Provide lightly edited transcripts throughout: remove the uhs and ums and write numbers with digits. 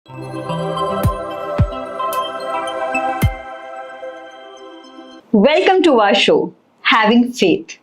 Welcome to our show having faith.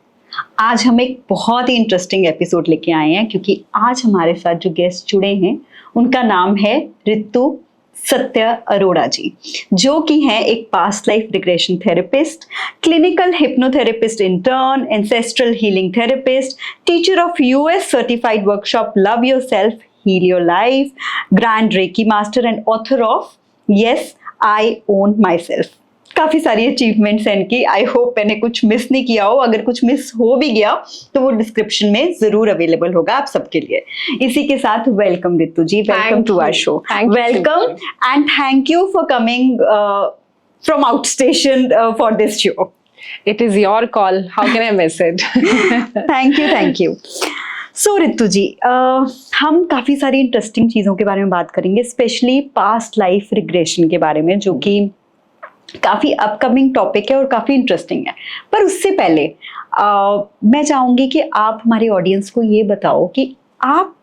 आज हम एक बहुत ही इंटरेस्टिंग एपिसोड लेके आए हैं क्योंकि आज हमारे साथ जो गेस्ट जुड़े हैं उनका नाम है रितु सत्य अरोड़ा जी, जो कि हैं एक past life regression therapist, clinical hypnotherapist intern, ancestral healing therapist, teacher of US certified workshop love yourself heal your life, grand reiki master and author of yes I own my self. काफी सारी achievements हैं इनकी। I hope मैंने कुछ miss नहीं किया हो, अगर कुछ मिस हो भी गया तो वो डिस्क्रिप्शन में जरूर अवेलेबल होगा आप सबके लिए। इसी के साथ welcome Ritu ji, welcome to our show. Welcome and thank you for coming from out station for this show. It is your call. How can I miss it? Thank you. So Ritu ji, हम काफी सारी इंटरेस्टिंग चीजों के बारे में बात करेंगे, स्पेशली पास्ट लाइफ रिग्रेशन के बारे में, जो कि काफी अपकमिंग टॉपिक है और काफी इंटरेस्टिंग है। पर उससे पहले मैं चाहूंगी कि आप हमारे ऑडियंस को ये बताओ कि आप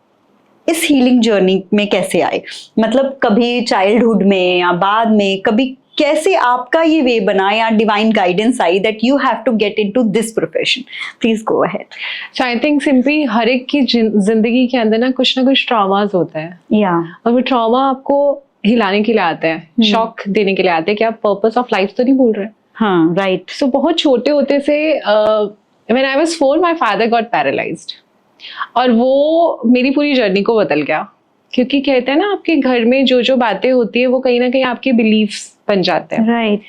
इस हीलिंग जर्नी में कैसे आए। मतलब कभी चाइल्डहुड में या बाद में, कभी कैसे आपका ये वे बना या divine guidance I that you have to get into this profession. Please go ahead. So I think simply हर एक की जिंदगी के अंदर ना कुछ ट्रॉमास होते हैं, और वो ट्रॉमा आपको हिलाने के लिए आते हैं, शॉक देने के लिए आते हैं कि आप पर्पस ऑफ लाइफ तो नहीं भूल रहे। हाँ, राइट। सो बहुत छोटे होते से when I was 4 my father got paralysed, और वो मेरी पूरी जर्नी को बदल गया। क्योंकि कहते हैं ना, आपके घर में जो जो बातें होती है वो कहीं ना कहीं आपके बिलीफ्स बन जाते हैं। राइट।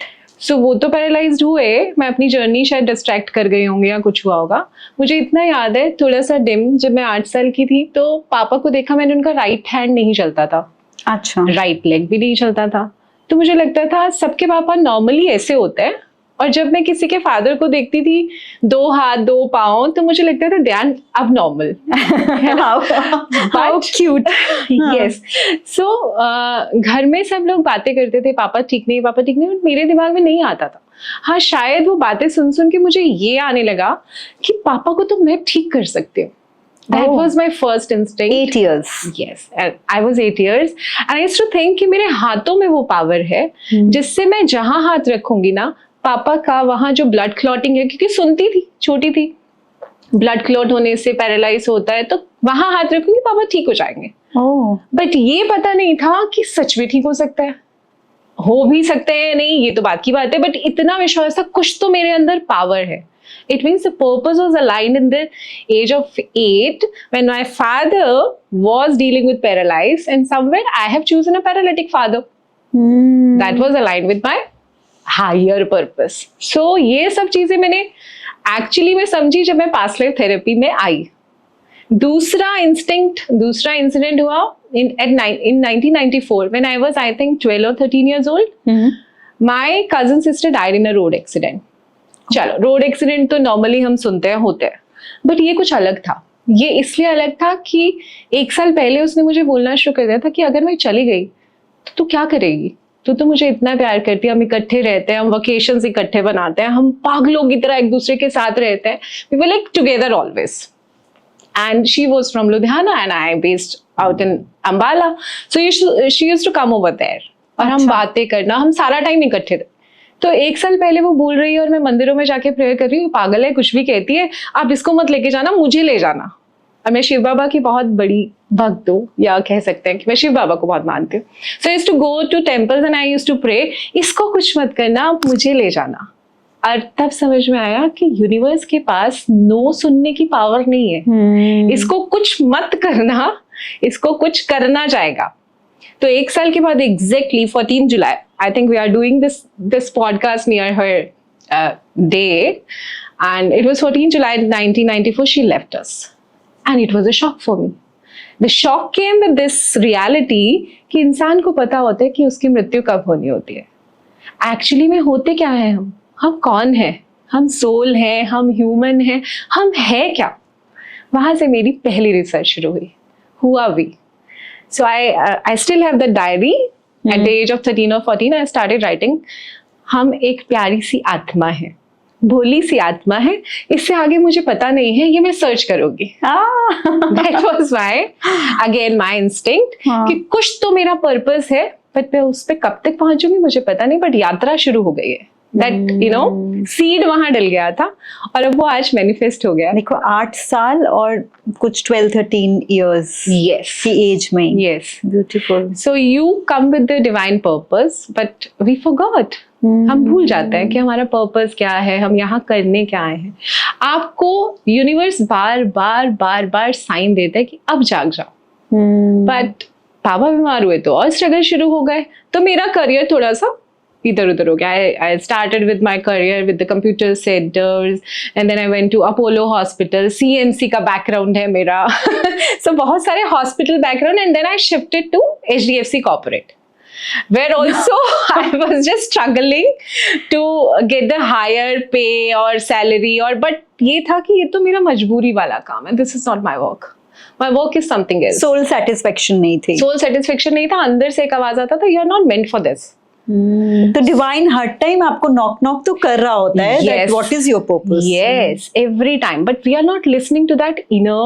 सो वो तो पैरालाइज्ड हुए, मैं अपनी जर्नी शायद डिस्ट्रैक्ट कर गई होंगी या कुछ हुआ होगा। मुझे इतना याद है, थोड़ा सा डिम, जब मैं 8 साल की थी तो पापा को देखा मैंने, उनका राइट हैंड नहीं चलता था। अच्छा। राइट लेग भी नहीं चलता था। तो मुझे लगता था सबके पापा नॉर्मली ऐसे होते हैं, और जब मैं किसी के फादर को देखती थी 2 हाथ 2 पाँव, तो मुझे लगता था ध्यान अब नॉर्मल। How cute. यस। सो घर में सब लोग बातें करते थे, पापा ठीक नहीं, पापा ठीक नहीं, मेरे दिमाग में नहीं आता था। हाँ, शायद वो बातें सुन सुन के मुझे ये आने लगा कि पापा को तो मैं ठीक कर सकती हूँ। That was my first instinct. 8 years. Yes, I was 8 years, and I used to think कि मेरे हाथों में वो पावर है जिससे मैं जहां हाथ रखूंगी ना, पापा का वहां जो ब्लड क्लॉटिंग है, क्योंकि सुनती थी, छोटी थी, ब्लड क्लॉट होने से पैरालाइज होता है, तो वहां हाथ रखूंगी पापा ठीक हो जाएंगे। बट ये पता नहीं था कि सच में ठीक हो सकता है, हो भी सकते हैं, नहीं ये तो बात की बात है, बट इतना विश्वास था कुछ तो मेरे अंदर पावर है। It means the purpose was aligned in the age of 8 when my father was dealing with paralysis, and somewhere I have chosen a paralytic father. That was aligned with my higher purpose. So ये सब चीजें मैंने actually में समझी जब मैं past life therapy में आई। दूसरा इंसिडेंट हुआ in 1994 when I was I think 12 or 13 years old. My cousin sister died in a road accident. चलो, रोड एक्सीडेंट तो नॉर्मली हम सुनते हैं, होते हैं, बट ये कुछ अलग था। ये इसलिए अलग था कि 1 साल पहले उसने मुझे बोलना शुरू कर दिया था कि अगर मैं चली गई तो तू क्या करेगी, तू तो मुझे इतना प्यार करती है, हम इकट्ठे रहते हैं, हम वेकेशंस इकट्ठे बनाते हैं, हम पागलों की तरह एक दूसरे के साथ रहते हैं, we were like together always. And she was from Ludhiana and I based out in Ambala, so she used to come over there, और हम बातें करना, हम सारा टाइम इकट्ठे थे। तो 1 साल पहले वो बोल रही है और मैं मंदिरों में जाके प्रेयर कर रही हूँ, पागल है, कुछ भी कहती है, आप इसको मत लेके जाना, मुझे ले जाना। और मैं शिव बाबा की बहुत बड़ी भक्त हूँ, या कह सकते हैं कि मैं शिव बाबा को बहुत मानती हूँ। So I used to go to temples and I used to pray, इसको कुछ मत करना, आप मुझे ले जाना। और तब समझ में आया कि यूनिवर्स के पास नो सुनने की पावर नहीं है। इसको कुछ मत करना, इसको कुछ करना जाएगा। तो 1 साल के बाद exactly 14 July, I think we are doing this podcast near her day, and it was 14 July 1994 she left us, and it was a shock for me. The shock came with this reality कि इंसान को पता होता है कि उसकी मृत्यु कब होनी होती है। एक्चुअली में होते क्या है, हम कौन है, हम सोल हैं, हम ह्यूमन हैं, हम है क्या। वहां से मेरी पहली रिसर्च शुरू हुई, who are we? So I still have the diary. At the age of 13 or 14 I started writing, हम एक प्यारी सी आत्मा है, भोली सी आत्मा है, इससे आगे मुझे पता नहीं है, ये मैं सर्च करूंगी। That was why again my instinct कि कुछ तो मेरा पर्पस है, बट मैं उस पर कब तक पहुंचूंगी मुझे पता नहीं, बट यात्रा शुरू हो गई है। That you know सीड वहां डल गया था और अब वो आज मैनिफेस्ट हो गया। देखो 8 साल और कुछ 12-13 years Yes. की एज में। Yes. Beautiful. So you come with the divine purpose, but we forgot. हम भूल जाते हैं कि हमारा पर्पस क्या है, हम यहाँ करने क्या आए हैं। आपको यूनिवर्स बार बार बार बार साइन देता है कि अब जाग जाओ। बट पापा बीमार हुए तो और स्ट्रगल शुरू हो गए, तो मेरा करियर थोड़ा सा इधर उधर हो गया। I started with my career with the computer centers and then I went to Apollo Hospital, CMC का background है मेरा। So बहुत सारे hospital background and then I shifted to HDFC Corporate, where also I was just struggling to get the higher pay or salary, और but ये था कि ये तो मेरा मजबूरी वाला काम है, this is not my work. My work is something else. Soul satisfaction नहीं थी। Soul satisfaction नहीं था, अंदर से एक आवाज आता था, you are not meant for this. तो डिवाइन हर टाइम आपको नॉक नॉक तो कर रहा होता है that what is your purpose? Yes, every time, but we are not listening to that inner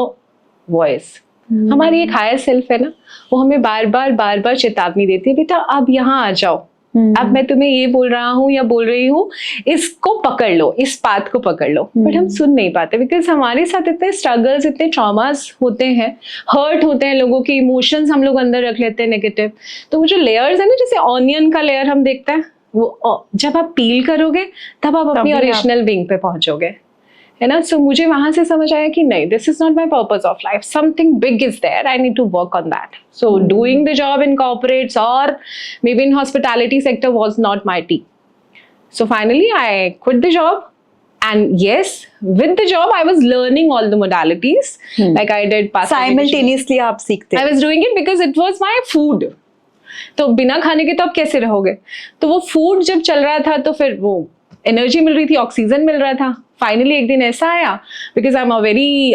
voice. हमारी एक हायर सेल्फ है ना, वो हमें बार बार चेतावनी देती है, बेटा अब यहाँ आ जाओ, अब मैं तुम्हें ये बोल रहा हूँ या बोल रही हूँ, इसको पकड़ लो, इस पाथ को पकड़ लो। बट हम सुन नहीं पाते बिकॉज हमारे साथ इतने स्ट्रगल्स, इतने ट्रॉमास होते हैं, हर्ट होते हैं, लोगों के इमोशंस हम लोग अंदर रख लेते हैं नेगेटिव। तो वो जो लेयर्स है ना, जैसे ऑनियन का लेयर हम देखते हैं, वो जब आप पील करोगे तब आप अपनी ओरिजिनल विंग पे पहुंचोगे, है ना। सो मुझे वहां से समझ आया कि नहीं, this is not my purpose of life, something big is there, I need to work on that. So doing the job in corporates और maybe in hospitality sector was not my tea. So finally I quit the job, and yes, with the job I was learning all the modalities, like I did past simultaneously आप सीखते। I was doing it because it was my food. तो बिना खाने के तो आप कैसे रहोगे, तो वो फूड जब चल रहा था तो फिर वो एनर्जी मिल रही थी, ऑक्सीजन मिल रहा था। फाइनली एक दिन ऐसा आया, because I am a very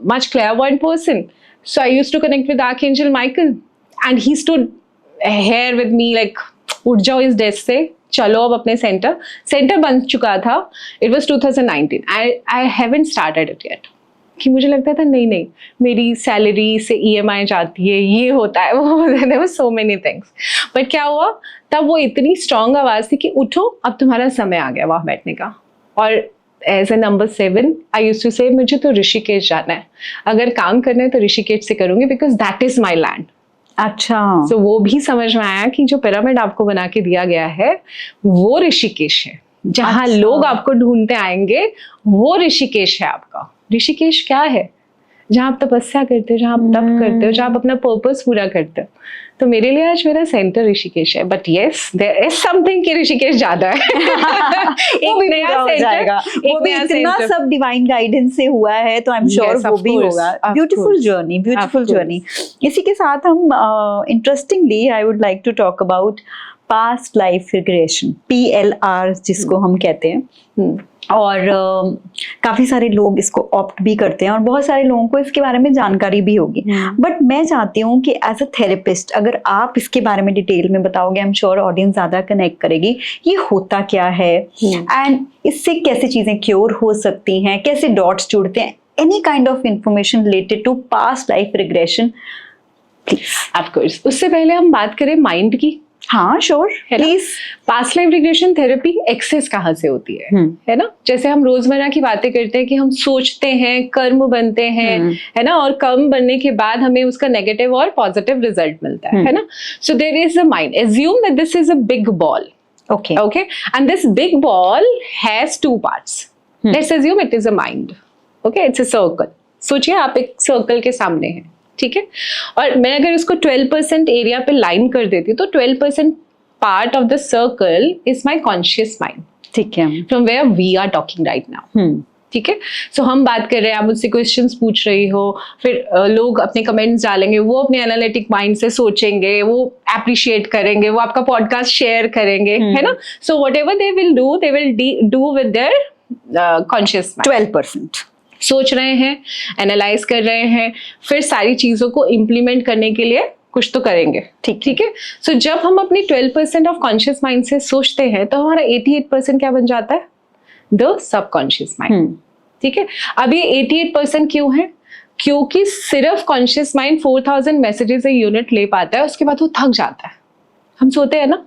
much clairvoyant person, so I used to connect with archangel Michael and he stood here with me like, उठ जाओ इस डेस्क से, चलो अब अपने सेंटर बन चुका था। It was 2019, I haven't started it yet, कि मुझे लगता था नहीं मेरी सैलरी से EMI जाती है, ये होता है, वो होता है, सो मेनी थिंग्स। बट क्या हुआ, तब वो इतनी स्ट्रॉन्ग आवाज थी कि उठो अब तुम्हारा समय आ गया वहाँ बैठने का। और as a number 7 I used to say मुझे तो ऋषिकेश जाना है, अगर काम करना है तो ऋषिकेश से करूंगी, because that is my land. अच्छा, तो वो भी समझ में आया कि जो पिरामिड आपको बना के दिया गया है वो ऋषिकेश है, जहाँ लोग आपको ढूंढते आएंगे, वो ऋषिकेश है आपका। ऋषिकेश क्या है, जहाँ आप तपस्या करते हो, जहाँ आप तप करते हो, जहाँ आप अपना पर्पस पूरा करते हो। तो मेरे लिए आज मेरा सेंटर ऋषिकेश है, but yes there is something कि ऋषिकेश ज्यादा है। एक नया सेंटर, वो भी इतना सब डिवाइन गाइडेंस से हुआ है, तो आई एम श्योर वो भी होगा। Beautiful journey. इसी के साथ हम interestingly I would like to talk about past life regression, PLR जिसको हम कहते हैं। और काफ़ी सारे लोग इसको ऑप्ट भी करते हैं और बहुत सारे लोगों को इसके बारे में जानकारी भी होगी। बट मैं चाहती हूँ कि एज अ थेरेपिस्ट अगर आप इसके बारे में डिटेल में बताओगे, आई एम श्योर ऑडियंस ज़्यादा कनेक्ट करेगी। ये होता क्या है एंड इससे कैसे चीज़ें क्योर हो सकती हैं, कैसे डॉट्स जुड़ते हैं, any kind of information related to past life regression please. Of course, उससे पहले हम बात करें माइंड की। हाँ sure please. Past life regression therapy access कहाँ से होती है ना। जैसे हम रोजमर्रा की बातें करते हैं कि हम सोचते हैं, कर्म बनते हैं, है ना, और कर्म बनने के बाद हमें उसका नेगेटिव और पॉजिटिव रिजल्ट मिलता है ना। So there is a mind, assume that this is a big ball, okay, and this big ball has 2 parts. Let's assume it is a mind, okay, it's a circle. सोचिए आप एक circle के सामने हैं, ठीक है, और मैं अगर उसको 12% एरिया पे लाइन कर देती हूँ तो 12% part of the circle is my conscious mind, ठीक है, from where we are talking right now. ठीक है, सो हम बात कर रहे हैं, आप मुझसे क्वेश्चंस पूछ रही हो, फिर लोग अपने कमेंट्स डालेंगे, वो अपने एनालिटिक माइंड से सोचेंगे, वो अप्रिशिएट करेंगे, वो आपका पॉडकास्ट शेयर करेंगे, है ना। So what ever they will do with their conscious mind. 12% सोच रहे हैं, एनालाइज कर रहे हैं, फिर सारी चीजों को इम्प्लीमेंट करने के लिए कुछ तो करेंगे, ठीक है। सो जब हम अपने 12% ऑफ कॉन्शियस माइंड से सोचते हैं तो हमारा 88% क्या बन जाता है, द सबकॉन्शियस माइंड। ठीक है, अब ये 88% क्यों है? क्योंकि सिर्फ conscious mind 4000 messages a unit ले पाता है, उसके बाद वो थक जाता है। हम सोते हैं ना,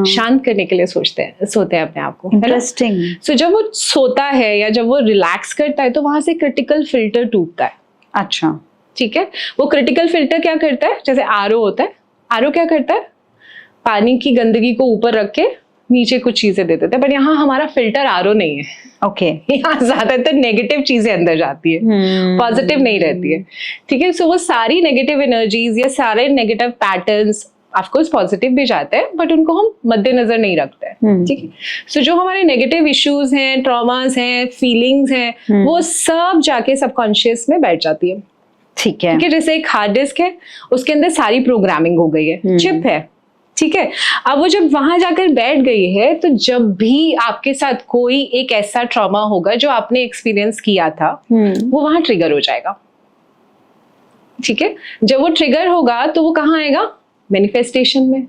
शांत करने के लिए सोते हैं अपने आप को। इंटरेस्टिंग। सो जब वो सोता है या जब वो रिलैक्स करता है तो वहां से क्रिटिकल फिल्टर टूटता है। अच्छा, ठीक है, वो क्रिटिकल फिल्टर क्या करता है? जैसे आरओ होता है, आरओ क्या करता है? पानी की गंदगी को ऊपर रख के नीचे कुछ चीजें दे देते हैं, बट यहाँ हमारा फिल्टर आरओ नहीं है। ओके, यहाँ ज्यादातर नेगेटिव चीजें अंदर जाती है, पॉजिटिव नहीं रहती है। ठीक है, सो वो सारी नेगेटिव एनर्जीज या सारे नेगेटिव पैटर्न्स, ऑफकोर्स पॉजिटिव भी जाते हैं, बट उनको हम मद्देनजर नहीं रखते हैं। ठीक है, सो जो हमारे नेगेटिव इश्यूज हैं, ट्रॉमास हैं, फीलिंग्स हैं, वो सब जाके सबकॉन्शियस में बैठ जाती है। ठीक है, ठीक है, जैसे एक हार्ड डिस्क है, उसके अंदर सारी प्रोग्रामिंग हो गई है, चिप है। ठीक है, अब वो जब वहां जाकर बैठ गई है, तो जब भी आपके साथ कोई एक ऐसा ट्रॉमा होगा जो आपने एक्सपीरियंस किया था, वो वहां ट्रिगर हो जाएगा। ठीक है, जब वो ट्रिगर होगा तो वो कहाँ आएगा? मैनिफेस्टेशन में।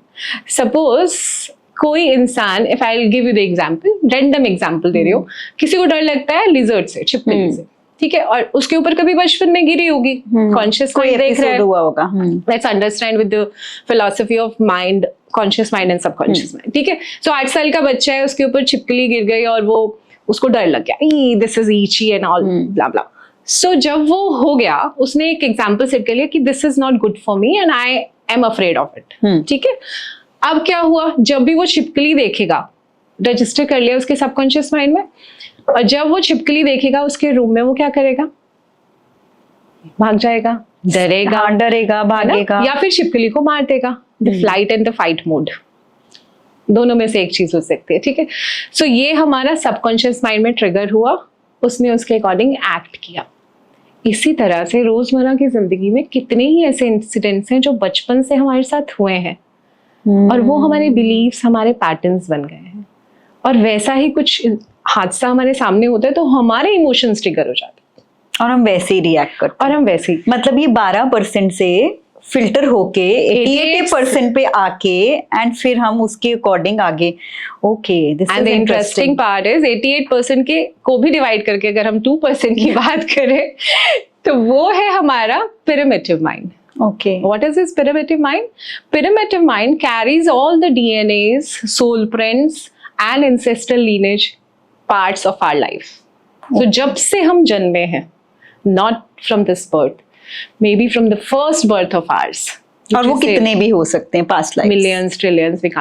सपोज कोई इंसान, if I will give you the example, random example दे रही हूँ, किसी को डर लगता है लिजर्ड से, छिपकली से। ठीक है, और उसके ऊपर कभी बचपन में गिरी होगी, कॉन्शियस माइंड देख रहा है, हुआ होगा। Let's understand with the philosophy of mind, conscious mind and subconscious mind. ठीक है, सो 8 साल का बच्चा है, उसके ऊपर छिपकली गिर गई और वो उसको डर लग गया, दिस इज ईची एंड ऑल ब्ला ब्ला। सो जब वो हो गया, उसने एक एग्जाम्पल सेट कर लिया कि this is not good for me and I am afraid of it. ठीक है, अब क्या हुआ? जब भी वो छिपकली देखेगा, रजिस्टर कर लिया उसके सबकॉन्शियस माइंड में, और जब वो छिपकली देखेगा उसके रूम में, वो क्या करेगा? भाग जाएगा, डरेगा, हाँ, डरेगा, भागेगा, या फिर छिपकली को मार देगा। The flight and the fight mode, दोनों में से एक चीज हो सकती है। ठीक है, सो ये हमारा सबकॉन्शियस माइंड में ट्रिगर हुआ, उसने उसके अकॉर्डिंग एक्ट किया। इसी तरह से रोजमर्रा की जिंदगी में कितने ही ऐसे इंसिडेंट्स हैं जो बचपन से हमारे साथ हुए हैं, और वो हमारे बिलीव्स, हमारे पैटर्न्स बन गए हैं, और वैसा ही कुछ हादसा हमारे सामने होता है तो हमारे इमोशंस ट्रिगर हो जाते हैं और हम वैसे ही रिएक्ट करते हैं। और हम वैसे ही, मतलब ये 12% से फिल्टर होके 88% पे आके एंड फिर हम उसके अकॉर्डिंग आगे। Okay, this and the is interesting part is 88% के को भी डिवाइड करके अगर हम 2% की बात करें तो वो है हमारा primitive mind. Okay, What is this primitive mind? Primitive mind carries all the DNAs, soul prints and ancestral lineage parts of our life. So जब से हम जन्मे हैं, not from this birth, maybe from the first birth of ours. और वो कितने भी हो सकते हैं, past life, millions, trillions, we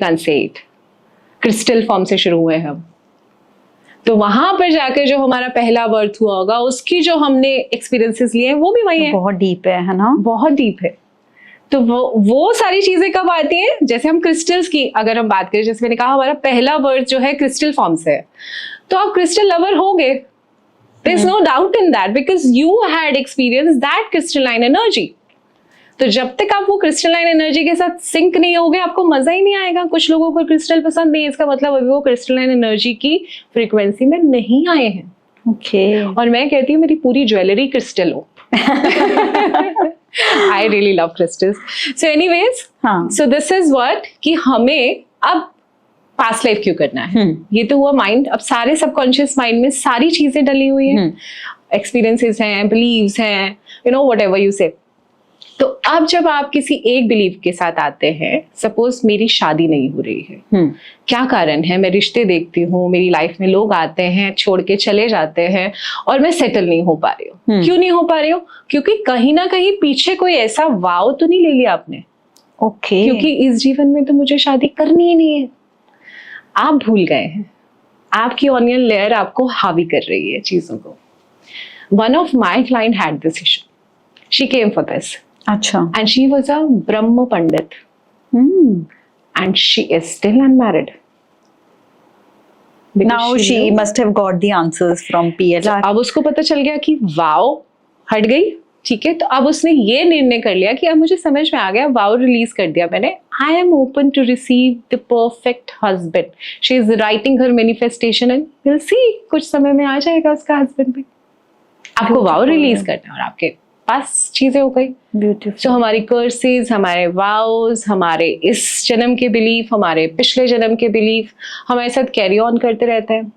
can't say it. Crystal form से शुरू हुए हम, तो वहां पर जाकर जो हमारा पहला बर्थ हुआ होगा, उसकी जो हमने एक्सपीरियंसेस लिए हैं वो भी वही है। बहुत डीप है ना? बहुत डीप है। तो वो सारी चीजें कब आती हैं? जैसे हम क्रिस्टल्स की अगर हम बात करें, जैसे मैंने कहा हमारा पहला बर्थ जो है क्रिस्टल फॉर्म से है, तो आप क्रिस्टल लवर होगे, there is no doubt in that, because you had experience that crystalline energy. तो जब तक आप वो क्रिस्टलाइन एनर्जी के साथ सिंक नहीं होगे, आपको मजा ही नहीं आएगा। कुछ लोगों को क्रिस्टल पसंद नहीं है, इसका मतलब अभी वो क्रिस्टलाइन एनर्जी की फ्रीक्वेंसी में नहीं आए हैं। ओके, और मैं कहती हूँ मेरी पूरी ज्वेलरी क्रिस्टल हो। I really love crystals. So anyways, हाँ, so this is what कि हमें अब पास्ट लाइफ क्यों करना है। ये तो हुआ माइंड। अब सारे सबकॉन्शियस माइंड में सारी चीजें डली हुई हैं, एक्सपीरियंसेस हैं, बिलीव्स हैं, you know what ever you से। तो अब जब आप किसी एक बिलीव के साथ आते हैं, सपोज मेरी शादी नहीं हो रही है, क्या कारण है? मैं रिश्ते देखती हूँ, मेरी लाइफ में लोग आते हैं, छोड़ के चले जाते हैं, और मैं सेटल नहीं हो पा रही हूँ। क्यों नहीं हो पा रही हूँ? क्योंकि कहीं ना कहीं पीछे कोई ऐसा वाव तो नहीं ले लिया आपने। ओके, क्योंकि इस जीवन में तो मुझे शादी करनी ही नहीं है। आप भूल गए हैं, आपकी ऑनियन लेयर आपको हावी कर रही है चीजों को। One of my client had this issue, she came for this. अच्छा, and she was a Brahma Pandit, and she is still unmarried. Because now she must have got the answers from PLR. अब उसको पता चल गया कि वाव हट गई। ठीक है, तो अब उसने ये निर्णय कर लिया कि अब मुझे समझ में आ गया, वाव रिलीज कर दिया मैंने, I am open to receive the perfect husband. She is writing her manifestation and will see, कुछ समय में आ जाएगा उसका हस्बैंड भी। आपको वाव रिलीज करना है और आपके पास चीजें हो गई। ब्यूटीफुल। तो हमारी कर्सेस, हमारे वाउस, हमारे इस जन्म के बिलीफ, हमारे पिछले जन्म के बिलीफ हमारे साथ कैरी ऑन करते रहते हैं।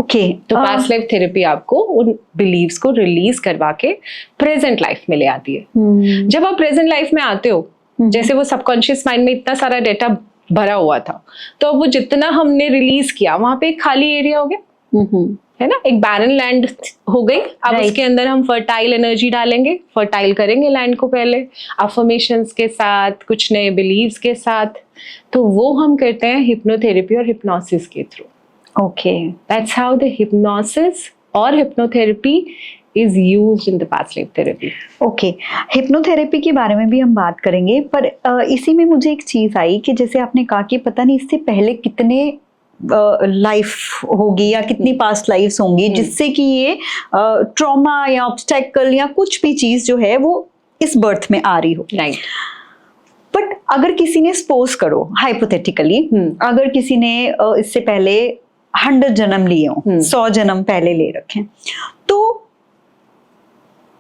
ओके, तो पास्ट लाइफ थेरेपी आपको उन बिलीव्स को रिलीज करवा के प्रेजेंट लाइफ में ले आती है। जब आप प्रेजेंट लाइफ में आते हो, जैसे वो सबकॉन्शियस माइंड में इतना सारा डेटा भरा हुआ था, तो अब वो जितना हमने रिलीज किया वहां पे एक खाली एरिया हो गया, है ना, एक बैरन लैंड हो गई। अब उसके अंदर हम फर्टाइल एनर्जी डालेंगे, फर्टाइल करेंगे लैंड को पहले अफर्मेशंस के साथ, कुछ नए बिलीव्स के साथ। तो वो हम करते हैं हिप्नोथेरेपी और हिप्नोसिस के through. Okay, that's how the hypnosis और hypnotherapy is used in the past life therapy. Okay, hypnotherapy के बारे में भी हम बात करेंगे, पर इसी में मुझे एक चीज आई कि जैसे आपने कहा कि पता नहीं इससे पहले कितने लाइफ होगी या कितनी पास्ट लाइफ्स होंगी जिससे कि ये ट्रॉमा या ऑब्स्टेकल या कुछ भी चीज जो है वो इस बर्थ में आ रही हो। राइट। बट अगर किसी ने सपोज करो हाइपोथेटिकली, अगर किसी ने इससे पहले 100 जन्म लिए हो, 100 जन्म पहले ले रखे, तो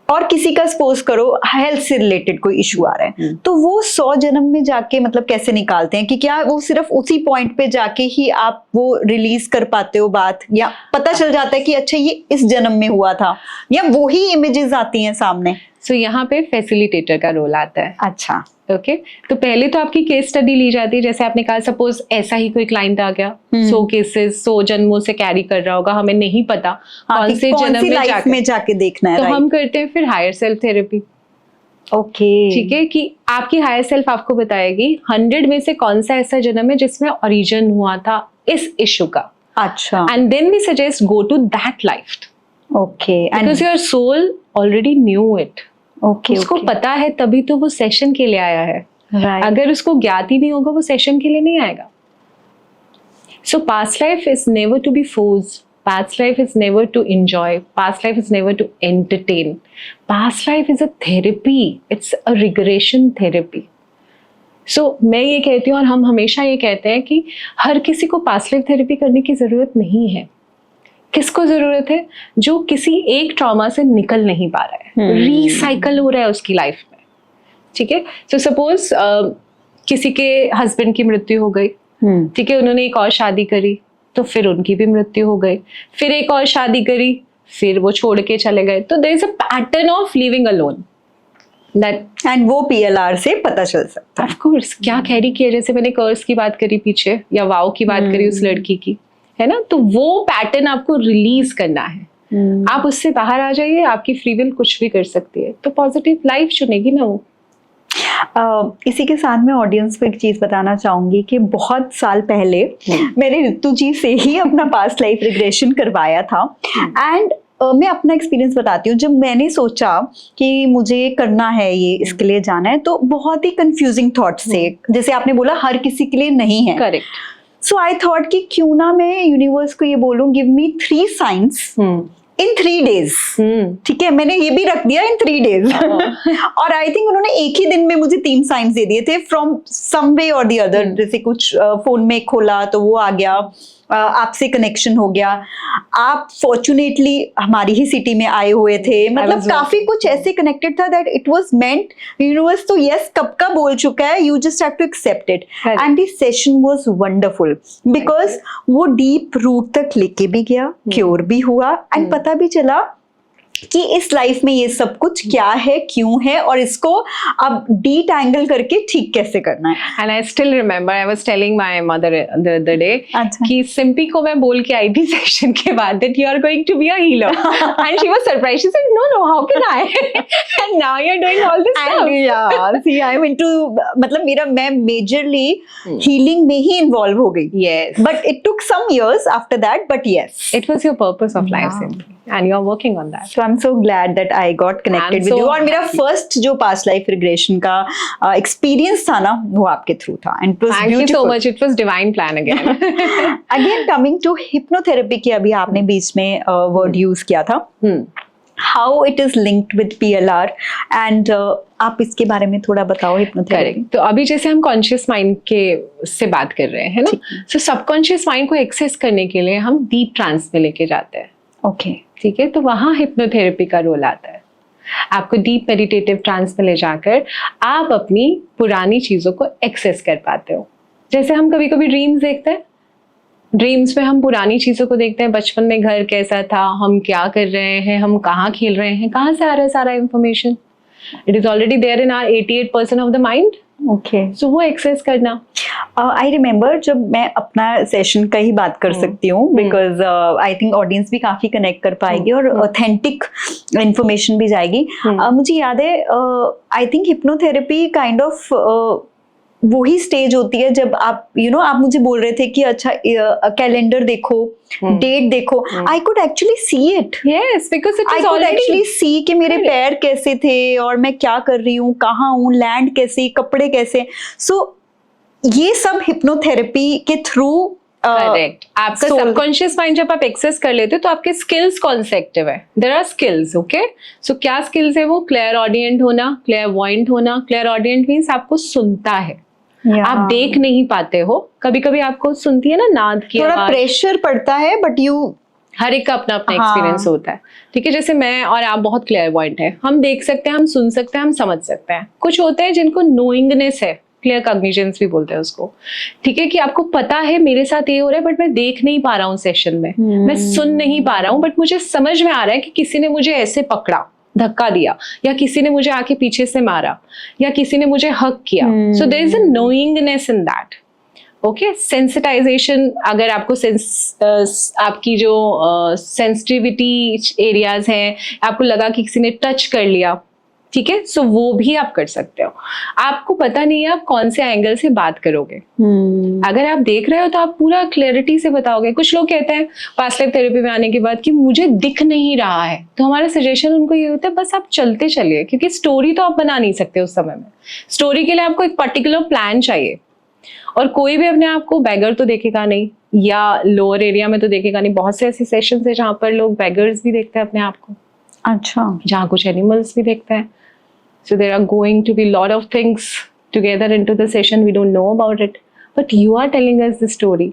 और किसी का सपोज करो हेल्थ से रिलेटेड कोई इशू आ रहा है, तो वो 100 जन्म में जाके मतलब कैसे निकालते हैं कि क्या वो सिर्फ उसी पॉइंट पे जाके ही आप वो रिलीज कर पाते हो बात, या पता चल जाता है कि अच्छा ये इस जन्म में हुआ था, या वो ही इमेजेस आती हैं सामने? सो यहाँ पे फैसिलिटेटर का रोल आता है। अच्छा, ओके, तो पहले तो आपकी केस स्टडी ली जाती है। जैसे आपने कहा सपोज ऐसा ही कोई क्लाइंट आ गया, 100 केसेस 100 जन्मों से कैरी कर रहा होगा, हमें नहीं पता कौन से जन्म में जाके देखना है, तो हम करते हैं फिर हायर सेल्फ थेरेपी। ओके, ठीक है, कि आपकी हायर सेल्फ आपको बताएगी 100 में से कौन सा ऐसा जन्म है जिसमें ओरिजिन हुआ था इस इशू का। अच्छा, and then we suggest go to that life. Okay, because your soul already knew it. Okay, उसको पता है, तभी तो वो सेशन के लिए आया है। right. अगर उसको ज्ञात ही नहीं होगा वो सेशन के लिए नहीं आएगा। So past life is never to be forced, past life is never to enjoy, past life is never to entertain. Past life is a therapy, it's a regression therapy. So मैं ये कहती हूँ और हम हमेशा ये कहते हैं कि हर किसी को पास्ट लाइफ थेरेपी करने की जरूरत नहीं है। किसको जरूरत है? जो किसी एक ट्रॉमा से निकल नहीं पा रहा है, रिसाइकल हो रहा है उसकी लाइफ में। ठीक है, सो सपोज किसी के हस्बैंड की मृत्यु हो गई, ठीक है, उन्होंने एक और शादी करी, तो फिर उनकी भी मृत्यु हो गई, फिर एक और शादी करी, फिर वो छोड़ के चले गए। तो there is a pattern of living alone that, and वो PLR से पता चल सकता है। ऑफ कोर्स, क्या कैरी किया। जैसे मैंने कर्स की बात करी पीछे, या वाव की बात करी उस लड़की की, है ना, तो वो पैटर्न आपको रिलीज करना है। आप उससे बाहर आ जाइए, आपकी फ्री विल कुछ भी कर सकती है, तो पॉजिटिव लाइफ चुनेगी ना वो। इसी के साथ मैं ऑडियंस को एक चीज बताना चाहूंगी कि बहुत साल पहले मैंने रितु जी से ही अपना पास्ट लाइफ रिग्रेशन करवाया था। एंड मैं अपना एक्सपीरियंस बताती हूँ। जब मैंने सोचा कि मुझे करना है ये, इसके लिए जाना है, तो बहुत ही कंफ्यूजिंग थॉट्स थे। जैसे आपने बोला हर किसी के लिए नहीं है, करेक्ट। सो आई थॉट कि क्यों ना मैं यूनिवर्स को ये बोलूं, गिव मी 3 साइंस इन 3 days। ठीक है, मैंने ये भी रख दिया इन 3 days। और आई थिंक उन्होंने एक ही दिन में मुझे 3 साइंस दे दिए थे, फ्रॉम सम वे और दी अदर। जैसे कुछ फोन में खोला तो वो आ गया, आपसे कनेक्शन हो गया, आप फॉर्चुनेटली हमारी ही सिटी में आए हुए थे, मतलब काफी कुछ ऐसे कनेक्टेड था that it was meant. Universe तो यस कब का बोल चुका है, you just have to accept it. And this session was wonderful because वो डीप रूट तक लेके भी गया, क्योर भी हुआ, एंड पता भी चला कि इस लाइफ में ये सब कुछ क्या है, क्यों है, और इसको अब डीटैंगल करके ठीक कैसे करना है। And I still remember I was telling my mother the other day कि सिंपी को मैं बोल के आई थी सेशन के बाद that you are going to be a healer, and she was surprised, she said no no how can I, and now you are doing all this stuff. या see I am into, मतलब मैं majorly healing में ही involve हो गई। Yes, but it took some years after that, but yes it was your purpose of life simply, and you are working on that. So I'm so glad that I got connected with you. और मेरा first जो past life regression का experience था ना, वो आपके through था, and it was Thank beautiful. you so much. It was divine plan again. Again coming to hypnotherapy की अभी आपने बीच में word use किया था. How it is linked with PLR and आप इसके बारे में थोड़ा बताओ hypnotherapy. तो अभी जैसे हम कॉन्शियस माइंड के से बात कर रहे हैं ना, तो सबकॉन्शियस माइंड को एक्सेस करने के लिए हम डीप ट्रांस में लेके जाते हैं। ओके, ठीक है, तो वहाँ हिप्नोथेरेपी का रोल आता है। आपको डीप मेडिटेटिव ट्रांस में ले जाकर आप अपनी पुरानी चीज़ों को एक्सेस कर पाते हो। जैसे हम कभी कभी ड्रीम्स देखते हैं, ड्रीम्स में हम पुरानी चीज़ों को देखते हैं, बचपन में घर कैसा था, हम क्या कर रहे हैं, हम कहाँ खेल रहे हैं, कहाँ से आ रहा है सारा information. It is already there in our 88% of the mind. Okay, so वो एक्सेस करना। आई रिमेम्बर जब मैं अपना सेशन का ही बात कर सकती हूँ, बिकॉज आई थिंक ऑडियंस भी काफी कनेक्ट कर पाएगी और ऑथेंटिक इंफॉर्मेशन भी जाएगी। मुझे याद है, I think hypnotherapy kind of वही स्टेज होती है जब आप आप मुझे बोल रहे थे कि अच्छा कैलेंडर देखो, डेट देखो। I could actually see it. Yes, because it I is could already actually see कि मेरे पैर कैसे थे और मैं क्या कर रही हूँ, कहाँ हूँ, लैंड कैसे, कपड़े कैसे। सो ये सब हिप्नोथेरेपी के थ्रू करेक्ट। आपका सबकॉन्शियस माइंड जब आप एक्सेस कर लेते हो तो आपके स्किल्स कौन से एक्टिव है? There are skills. Okay, so क्या स्किल्स है वो? क्लियर ऑडियंट होना, क्लियर वॉइंट होना। क्लियर ऑडियंट मीन्स आपको सुनता है, आप देख नहीं पाते हो। कभी कभी आपको सुनती है ना नाद की थोड़ा प्रेशर पड़ता है, बट यू हर एक का अपना अपना एक्सपीरियंस होता है। ठीक है, जैसे मैं और आप बहुत क्लियर पॉइंट है, हम देख सकते हैं, हम सुन सकते हैं, हम समझ सकते हैं। कुछ होते हैं जिनको नोइंगनेस है, क्लियर कॉग्निशंस भी बोलते हैं उसको। ठीक है, कि आपको पता है मेरे साथ ये हो रहा है बट मैं देख नहीं पा रहा हूँ सेशन में, मैं सुन नहीं पा रहा हूँ, बट मुझे समझ में आ रहा है कि किसी ने मुझे ऐसे पकड़ा, धक्का दिया, या किसी ने मुझे आके पीछे से मारा, या किसी ने मुझे हक किया। So there is a knowingness in that. Okay, sensitization, अगर आपको आपकी जो सेंसिटिविटी एरियाज हैं, आपको लगा कि किसी ने टच कर लिया, ठीक है, सो वो भी आप कर सकते हो। आपको पता नहीं है आप कौन से एंगल से बात करोगे। अगर आप देख रहे हो तो आप पूरा क्लैरिटी से बताओगे। कुछ लोग कहते हैं पास्ट लाइफ थेरेपी में आने के बाद कि मुझे दिख नहीं रहा है, तो हमारा सजेशन उनको ये होता है बस आप चलते चलिए, क्योंकि स्टोरी तो आप बना नहीं सकते उस समय में। स्टोरी के लिए आपको एक पर्टिकुलर प्लान चाहिए, और कोई भी अपने आप को बैगर तो देखेगा नहीं, या लोअर एरिया में तो देखेगा नहीं। बहुत से ऐसे सेशंस है जहाँ पर लोग बैगर्स भी देखते हैं अपने आप को, अच्छा, जहाँ कुछ एनिमल्स भी देखते हैं। So there are going to be a lot of things together into the session. We don't know about it, but you are telling us the story.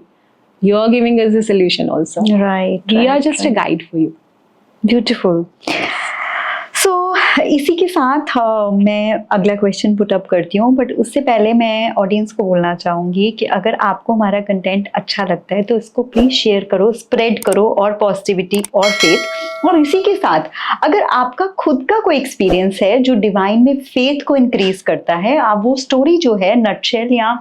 You are giving us the solution also. Right. We are just a guide for you. Beautiful. So इसी के साथ मैं अगला question put up करती हूँ, but उससे पहले मैं ऑडियंस को बोलना चाहूँगी कि अगर आपको हमारा कंटेंट अच्छा लगता है तो इसको प्लीज़ शेयर करो, स्प्रेड करो, और पॉजिटिविटी और फेथ। और इसी के साथ अगर आपका खुद का कोई एक्सपीरियंस है जो डिवाइन में फेथ को इंक्रीज करता है, आप वो स्टोरी जो है नटशेल या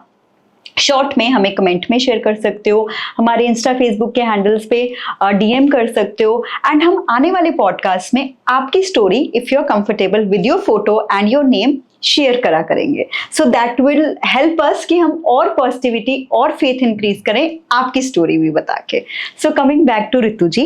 शॉर्ट में हमें कमेंट में शेयर कर सकते हो, हमारे इंस्टा फेसबुक के हैंडल्स पे डीएम कर सकते हो, एंड हम आने वाले पॉडकास्ट में आपकी story, if you are comfortable with your photo and your name, share करा करेंगे। So that will help us कि हम और पॉजिटिविटी और फेथ इंक्रीज करें आपकी स्टोरी भी बता के। सो कमिंग बैक टू ऋतु जी,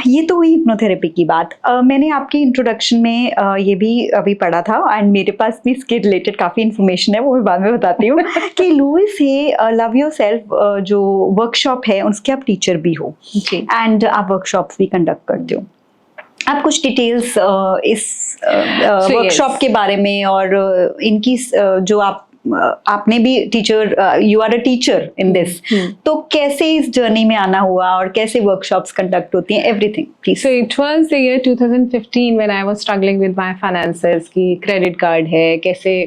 ये तो हुई हिप्नोथेरेपी की बात। मैंने आपकी इंट्रोडक्शन में ये भी अभी पढ़ा था, एंड मेरे पास भी इसके रिलेटेड काफ़ी इन्फॉर्मेशन है, वो मैं बाद में बताती हूँ कि लुइस है लव योरसेल्फ जो वर्कशॉप है उसके आप टीचर भी हो, एंड आप वर्कशॉप्स भी कंडक्ट करते हो। आप कुछ डिटेल्स इस वर्कशॉप के बारे में, और इनकी जो आपने भी teacher, you are a teacher in this, तो कैसे इस जर्नी में आना हुआ और कैसे वर्कशॉप्स कंडक्ट होती हैं, everything please. So it was the year 2015 when I was struggling with my finances कि क्रेडिट कार्ड है, कैसे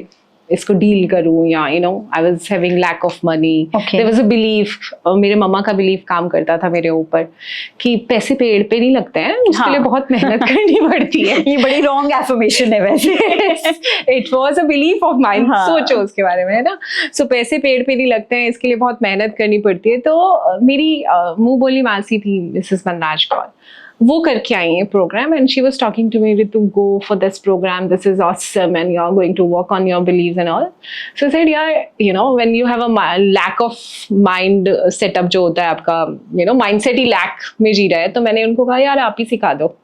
इसको डील करूं, या I was having lack of money. There was a belief, मेरे मम्मा का बिलीफ काम करता था मेरे ऊपर कि पैसे पेड़ पे नहीं लगते हैं, उसके लिए बहुत मेहनत करनी पड़ती है। ये बड़ी रॉन्ग एफर्मेशन है वैसे। It was a belief of mine. सोचो उसके बारे में, है ना। सो पैसे पेड़ पे नहीं लगते हैं, इसके लिए बहुत मेहनत करनी पड़ती है। तो मेरी मुंह बोली मासी थी मिसेस मनराज कौर, वो करके आई है program, and she was talking to me to go for this program, this is awesome and you are going to work on your believes and all. So said यार, when you have a lack of mind setup जो होता है आपका, mindset ही lack में जी रहा है, तो मैंने उनको कहा यार आप ही सिखा दो।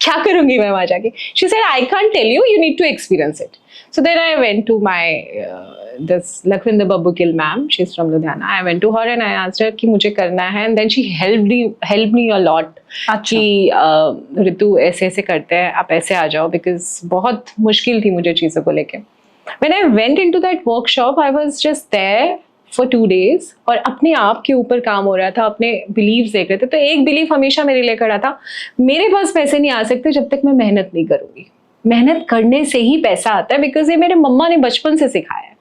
क्या करूंगी मैं वहां जाके? She said I can't tell you, you need to experience it. So then I went to my this Lakhvinder Babukil ma'am, she's from Ludhiana. I went to her and I asked her कि मुझे करना है, and then she helped me a lot कि ऋतु ऐसे ऐसे करते हैं, आप ऐसे आ जाओ, because बहुत मुश्किल थी मुझे चीज़ों को लेके। When I went into that workshop, I was just there for 2 days और अपने आप के ऊपर काम हो रहा था, अपने बिलीव्स देख रहे थे। तो एक बिलीफ हमेशा मेरे लिए खड़ा था, मेरे पास पैसे नहीं आ सकते जब तक मैं मेहनत नहीं करूंगी। मेहनत करने से ही पैसा आता है, बिकॉज ये मेरे मम्मा ने बचपन से सिखाया है।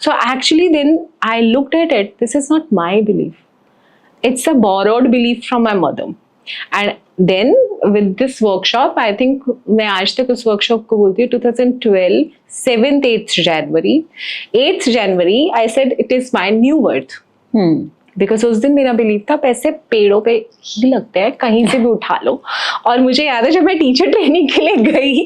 So actually then I looked at it, this is not my belief, it's a borrowed belief from my mother. And then with this workshop, I think मैं आज तक उस workshop को बोलती हूँ, 2012 7th 8th January 8th January I said it is my new birth. Because उस दिन मेरा बिलीव था पैसे पेड़ों पे ही लगते हैं, कहीं से भी उठा लो। और मुझे याद है जब मैं टीचर ट्रेनिंग के लिए गई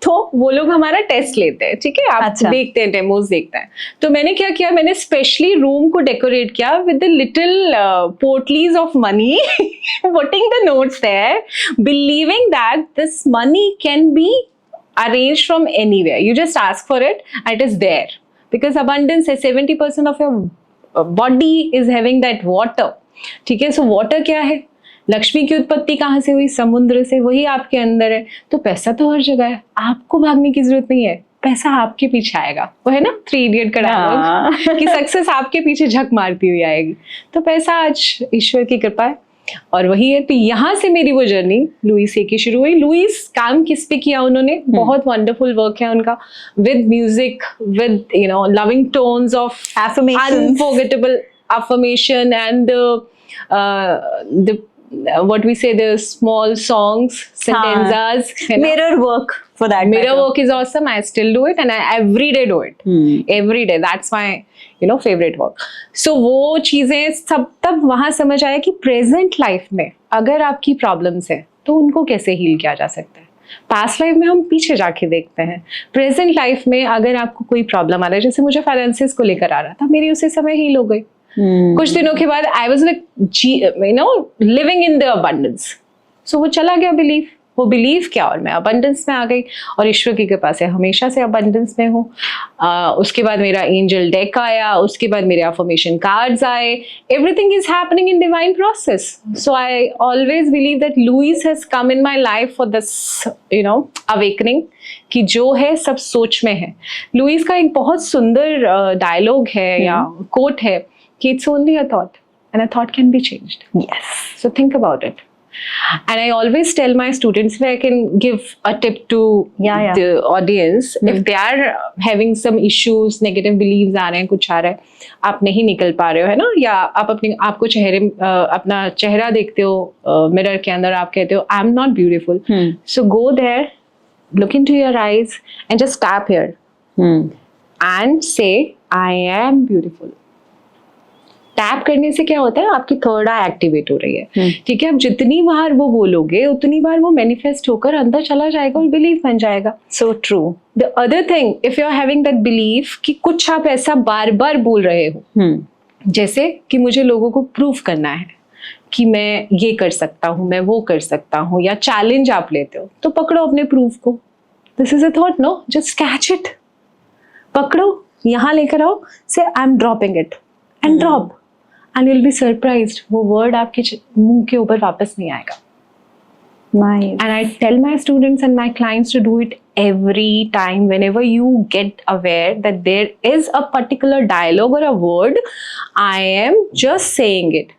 तो वो लोग हमारा टेस्ट लेते हैं, ठीक है, आप अच्छा। देखते हैं, डेमोज देखते हैं। तो मैंने क्या किया, मैंने स्पेशली रूम को डेकोरेट किया विद द लिटिल पोटलीज of money, putting the notes there, believing that this money can be arranged from anywhere. You just ask for it and it is there. Because abundance is 70% of your body is having that water. ठीक है, so water क्या है? लक्ष्मी की उत्पत्ति कहाँ से हुई? समुद्र से, वही आपके अंदर है। तो पैसा तो हर जगह है, आपको भागने की जरूरत नहीं है, पैसा आपके पीछे आएगा। वो है ना 3 इडियट का डायलॉग कि सक्सेस आपके पीछे झक मारती हुई आएगी। तो पैसा आज ईश्वर की कृपा है और वही है। तो यहाँ से मेरी वो जर्नी लुइस से की शुरू हुई। लुइस काम किस पे किया उन्होंने, बहुत वंडरफुल वर्क है उनका, with music, with you know loving tones of unforgettable affirmation and the what we say, the small songs, stanzas, mirror work for that mirror matter. work is awesome. I still do it and I every day do it. Every day, that's my favorite work. So वो चीजें सब तब वहां समझ आया कि present life में अगर आपकी प्रॉब्लम्स है तो उनको कैसे हील किया जा सकता है। पास्ट लाइफ में हम पीछे जाके देखते हैं, प्रेजेंट लाइफ में अगर आपको कोई प्रॉब्लम आ रहा है, जैसे मुझे फाइनेंसेस को लेकर आ रहा था, मेरी उसी समय हील हो गई। कुछ दिनों के बाद I was like living in the abundance, so वो चला गया बिलीफ, वो बिलीव क्या, और मैं अबंडेंस में आ गई और ईश्वर की कृपा से हमेशा से अबंडेंस में हूँ। उसके बाद मेरा एंजल डेक आया, उसके बाद मेरे अफर्मेशन कार्ड्स आए, everything is happening in divine process. So I always believe that Louise has come in my life for this awakening, कि जो है सब सोच में है। लुइस का एक बहुत सुंदर डायलॉग है या कोट है कि it's only a thought and a thought can be changed. Yes. So think about it. And I always tell my students, where I can give a tip to the audience, if they are having some issues, negative beliefs आ रहे हैं, कुछ आ रहा है, आप नहीं निकल पा रहे हो, है ना, या आप आपको अपना चेहरा देखते हो मिरर के अंदर, आप कहते हो I am not beautiful, so go there, look into your eyes and just tap here and say I am beautiful. Tap करने से क्या होता है, आपकी थर्ड आई एक्टिवेट हो रही है, ठीक है। अब जितनी बार वो बोलोगे उतनी बार वो मैनिफेस्ट होकर अंदर चला जाएगा और बिलीफ बन जाएगा। So true. The other thing, if you are having that belief कि कुछ आप ऐसा बार बार बोल रहे हो, जैसे कि मुझे लोगों को प्रूफ करना है कि मैं ये कर सकता हूँ, मैं वो कर सकता हूँ, या चैलेंज आप लेते हो, तो पकड़ो अपने प्रूफ को। This is a thought, no, just catch it, पकड़ो, यहाँ लेकर आओ, say I am dropping it and drop, and you'll be surprised, वो word आपके मुंह के ऊपर वापस नहीं आएगा। Nice. And I tell my students and my clients to do it every time whenever you get aware that there is a particular dialogue or a word, I am just saying it.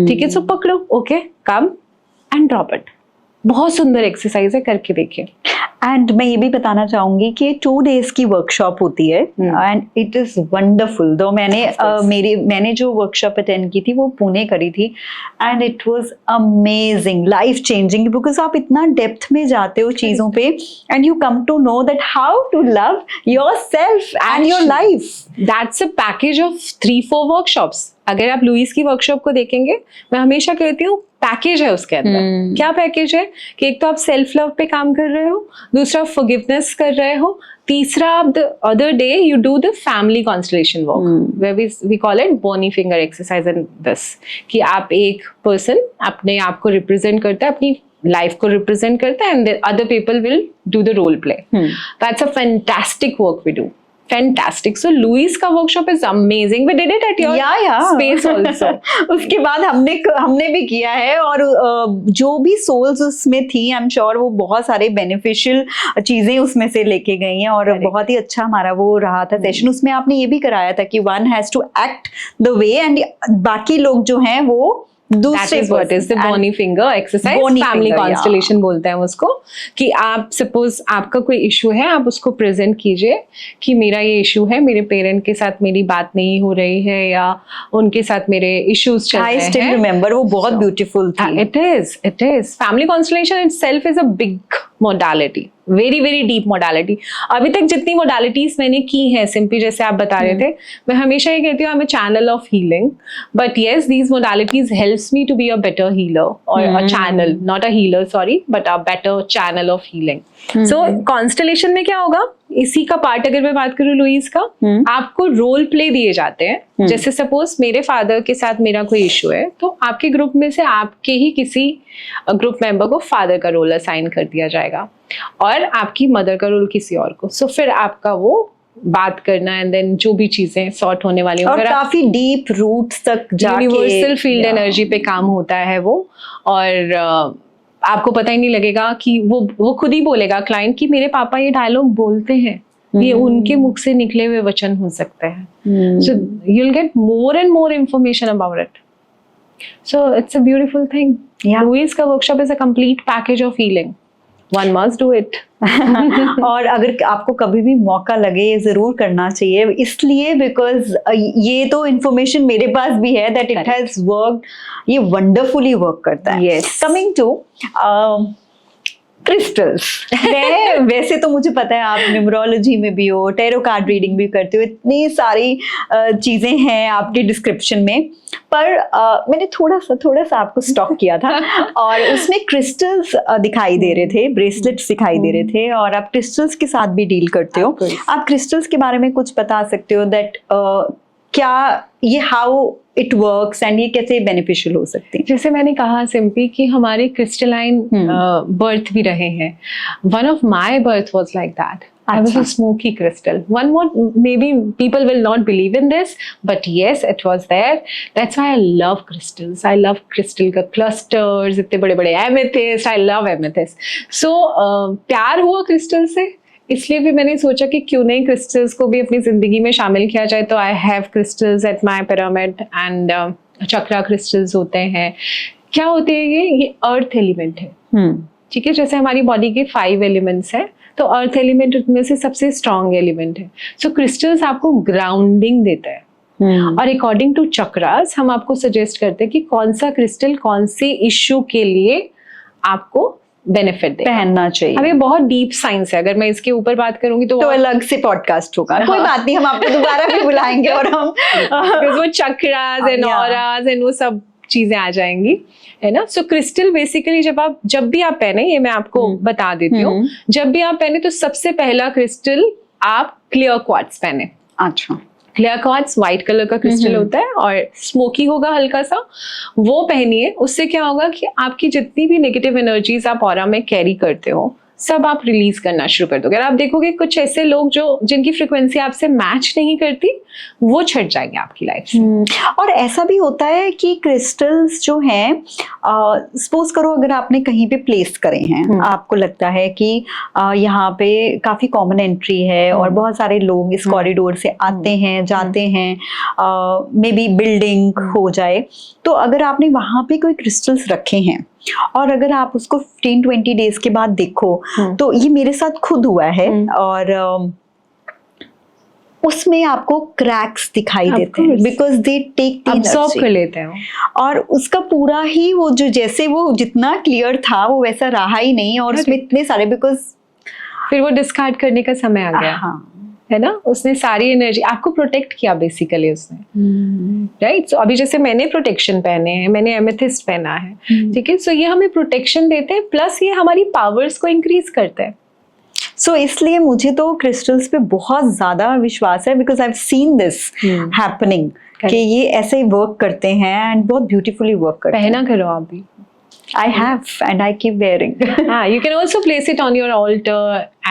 ठीक है, so पकड़ो, okay, come and drop it. बहुत सुंदर exercise है, करके देखिए। And मैं ये भी बताना चाहूंगी कि 2 days की वर्कशॉप होती है एंड इट इज वंडरफुल। दो मैंने जो वर्कशॉप अटेंड की थी वो पुणे करी थी and it was amazing, life changing, because आप इतना डेप्थ में जाते हो चीजों पे and you come to know that how to love yourself and your life. That's a package of 3-4 workshops. अगर आप लुइस की वर्कशॉप को देखेंगे, मैं हमेशा कहती हूँ पैकेज है उसके अंदर। क्या पैकेज है कि एक तो आप सेल्फ लव पे काम कर रहे हो, दूसरा फॉरगिवनेस कर रहे हो, तीसरा आप the other day you do the family constellation work, where we call it bony finger exercise and this, कि आप एक पर्सन अपने आप को रिप्रेजेंट करता है, अपनी लाइफ को रिप्रेजेंट करता है, and other people will do the role play. That's a fantastic work we do. Fantastic. So Louise का workshop is amazing. We did it at your space also. उसके बाद हमने भी किया है, और जो भी souls उसमें थी, I'm sure वो बहुत सारे beneficial चीजें उसमें से लेके गई हैं, और बहुत ही अच्छा हमारा वो रहा था सेशन। उसमें आपने ये भी कराया था कि one has to act the way, and बाकी लोग जो हैं वो दूसरे what is the bony finger exercise, family constellation बोलते हैं उसको, कि आप सपोज आपका कोई इशू है, आप उसको प्रेजेंट कीजिए कि मेरा ये इशू है, मेरे पेरेंट के साथ मेरी बात नहीं हो रही है, या उनके साथ मेरे इश्यूज चल रहे हैं। I still remember, वो बहुत ब्यूटीफुल थी। It is family constellation itself is a big modality, very very deep modality. अभी तक जितनी मोडालिटीज मैंने की हैं, सिंपली जैसे आप बता रहे थे, मैं हमेशा ये कहती हूँ I am a channel of healing, but yes these modalities helps me to be a better healer, और a channel, not a healer sorry, but a better channel of healing. So constellation में क्या होगा, इसी का part अगर मैं बात करूँ लुईस का, आपको रोल प्ले दिए जाते हैं। जैसे सपोज मेरे फादर के साथ मेरा कोई इशू है, तो आपके ग्रुप में से आपके ही किसी ग्रुप मेंबर को फादर का रोल असाइन कर दिया जाएगा, और आपकी मदर का रोल किसी और को। सो फिर आपका वो बात करना, एंड देन जो भी चीजें सॉर्ट होने वाली, और काफी डीप रूट्स तक जाके यूनिवर्सल फील्ड एनर्जी पे काम होता है वो। और आपको पता ही नहीं लगेगा कि वो खुद ही बोलेगा क्लाइंट कि मेरे पापा ये डायलॉग बोलते हैं, ये उनके मुख से निकले हुए वचन हो सकते हैं। So you will get more and more information about it. So it's a beautiful thing. Louise का workshop is a complete package of healing. One must do it. और अगर आपको कभी भी मौका लगे, ये जरूर करना चाहिए, इसलिए बिकॉज ये तो इंफॉर्मेशन मेरे पास भी है दैट इट हैज वर्कड, ये वंडरफुली वर्क करता है। Yes. कमिंग टू क्रिस्टल्स, वैसे तो मुझे पता है आप न्यूमरोलॉजी में भी हो, टैरो कार्ड रीडिंग भी करते हो, इतनी सारी चीजें हैं आपके डिस्क्रिप्शन में, पर मैंने थोड़ा सा आपको स्टॉक किया था और उसमें क्रिस्टल्स दिखाई दे रहे थे, ब्रेसलेट्स दिखाई दे रहे थे, और आप क्रिस्टल्स के साथ भी डील करते हो। आप क्रिस्टल्स के बारे में कुछ बता सकते हो दैट क्या ये हाउ इट वर्क्स एंड ये कैसे बेनिफिशियल हो सकते हैं? जैसे मैंने कहा सिंपली कि हमारे क्रिस्टलाइन बर्थ भी रहे हैं। One of my birth was like that. I was a smoky crystal. One more, maybe people will not believe in this, but yes, it was there. That's why I love crystals. I love crystal का clusters, इतने बड़े बड़े amethyst. I love amethyst. So प्यार हुआ crystal से, इसलिए भी मैंने सोचा कि क्यों नहीं क्रिस्टल्स को भी अपनी जिंदगी में शामिल किया जाए। तो I have crystals at my pyramid and chakra crystals होते हैं। क्या होते हैं ये अर्थ एलिमेंट है, ठीक है। जैसे हमारी बॉडी के 5 एलिमेंट्स हैं, तो अर्थ एलिमेंट उनमें से सबसे स्ट्रॉन्ग एलिमेंट है। सो क्रिस्टल्स आपको ग्राउंडिंग देता है, और अकॉर्डिंग टू चक्रास हम आपको सजेस्ट करते हैं कि कौन सा क्रिस्टल कौन से इश्यू के लिए आपको बेनिफिट पहनना चाहिए। अब ये बहुत डीप साइंस है, अगर मैं इसके ऊपर बात करूंगी तो अलग से पॉडकास्ट होगा। कोई बात नहीं, हम आपको दोबारा भी बुलाएंगे और हम वो चक्रास एंड ऑरास एंड वो सब चीजें आ जाएंगी, है ना। सो क्रिस्टल बेसिकली जब भी आप पहने, ये मैं आपको बता देती हूँ, जब भी आप पहने तो सबसे पहला क्रिस्टल आप क्लियर क्वार्ट्ज पहने। अच्छा, क्लियर क्वार्ट्ज व्हाइट कलर का क्रिस्टल होता है और स्मोकी होगा हल्का सा, वो पहनिए। उससे क्या होगा कि आपकी जितनी भी नेगेटिव एनर्जीज आप ऑरा में कैरी करते हो, सब आप रिलीज करना शुरू कर दोगे। और आप देखोगे कुछ ऐसे लोग जिनकी फ्रिक्वेंसी आपसे मैच नहीं करती, वो छट जाएंगे आपकी लाइफ से। और ऐसा भी होता है कि क्रिस्टल्स जो हैं, सपोज करो अगर आपने कहीं पे प्लेस करे हैं, आपको लगता है कि यहाँ पे काफी कॉमन एंट्री है और बहुत सारे लोग इस कॉरिडोर से आते हैं जाते हैं, मे बी बिल्डिंग हो जाए, तो अगर आपने वहां पे कोई क्रिस्टल्स रखे हैं और अगर आप उसको 15-20 डेज के बाद देखो, तो ये मेरे साथ खुद हुआ है, और उसमें आपको क्रैक्स दिखाई देते हैं बिकॉज दे टेक अब्सॉर्ब कर लेते हैं, और उसका पूरा ही वो जो जैसे वो जितना क्लियर था वो वैसा रहा ही नहीं, और उसमें इतने सारे, बिकॉज फिर वो डिस्कार्ड करने का समय आ गया। हाँ, है ना, उसने सारी एनर्जी आपको प्रोटेक्ट किया बेसिकली उसने, राइट। सो अभी जैसे मैंने प्रोटेक्शन पहने हैं, मैंने एमेथिस्ट पहना है, ठीक है। सो ये हमें प्रोटेक्शन देते हैं, प्लस ये हमारी पावर्स को इंक्रीज करते हैं। सो इसलिए मुझे तो क्रिस्टल्स पे बहुत ज्यादा विश्वास है, because I have seen this happening कि ये ऐसे ही वर्क करते हैं एंड बहुत ब्यूटीफुली वर्क करते हैं। पहना करो आप भी। I have and I keep wearing. You can also place it on your altar,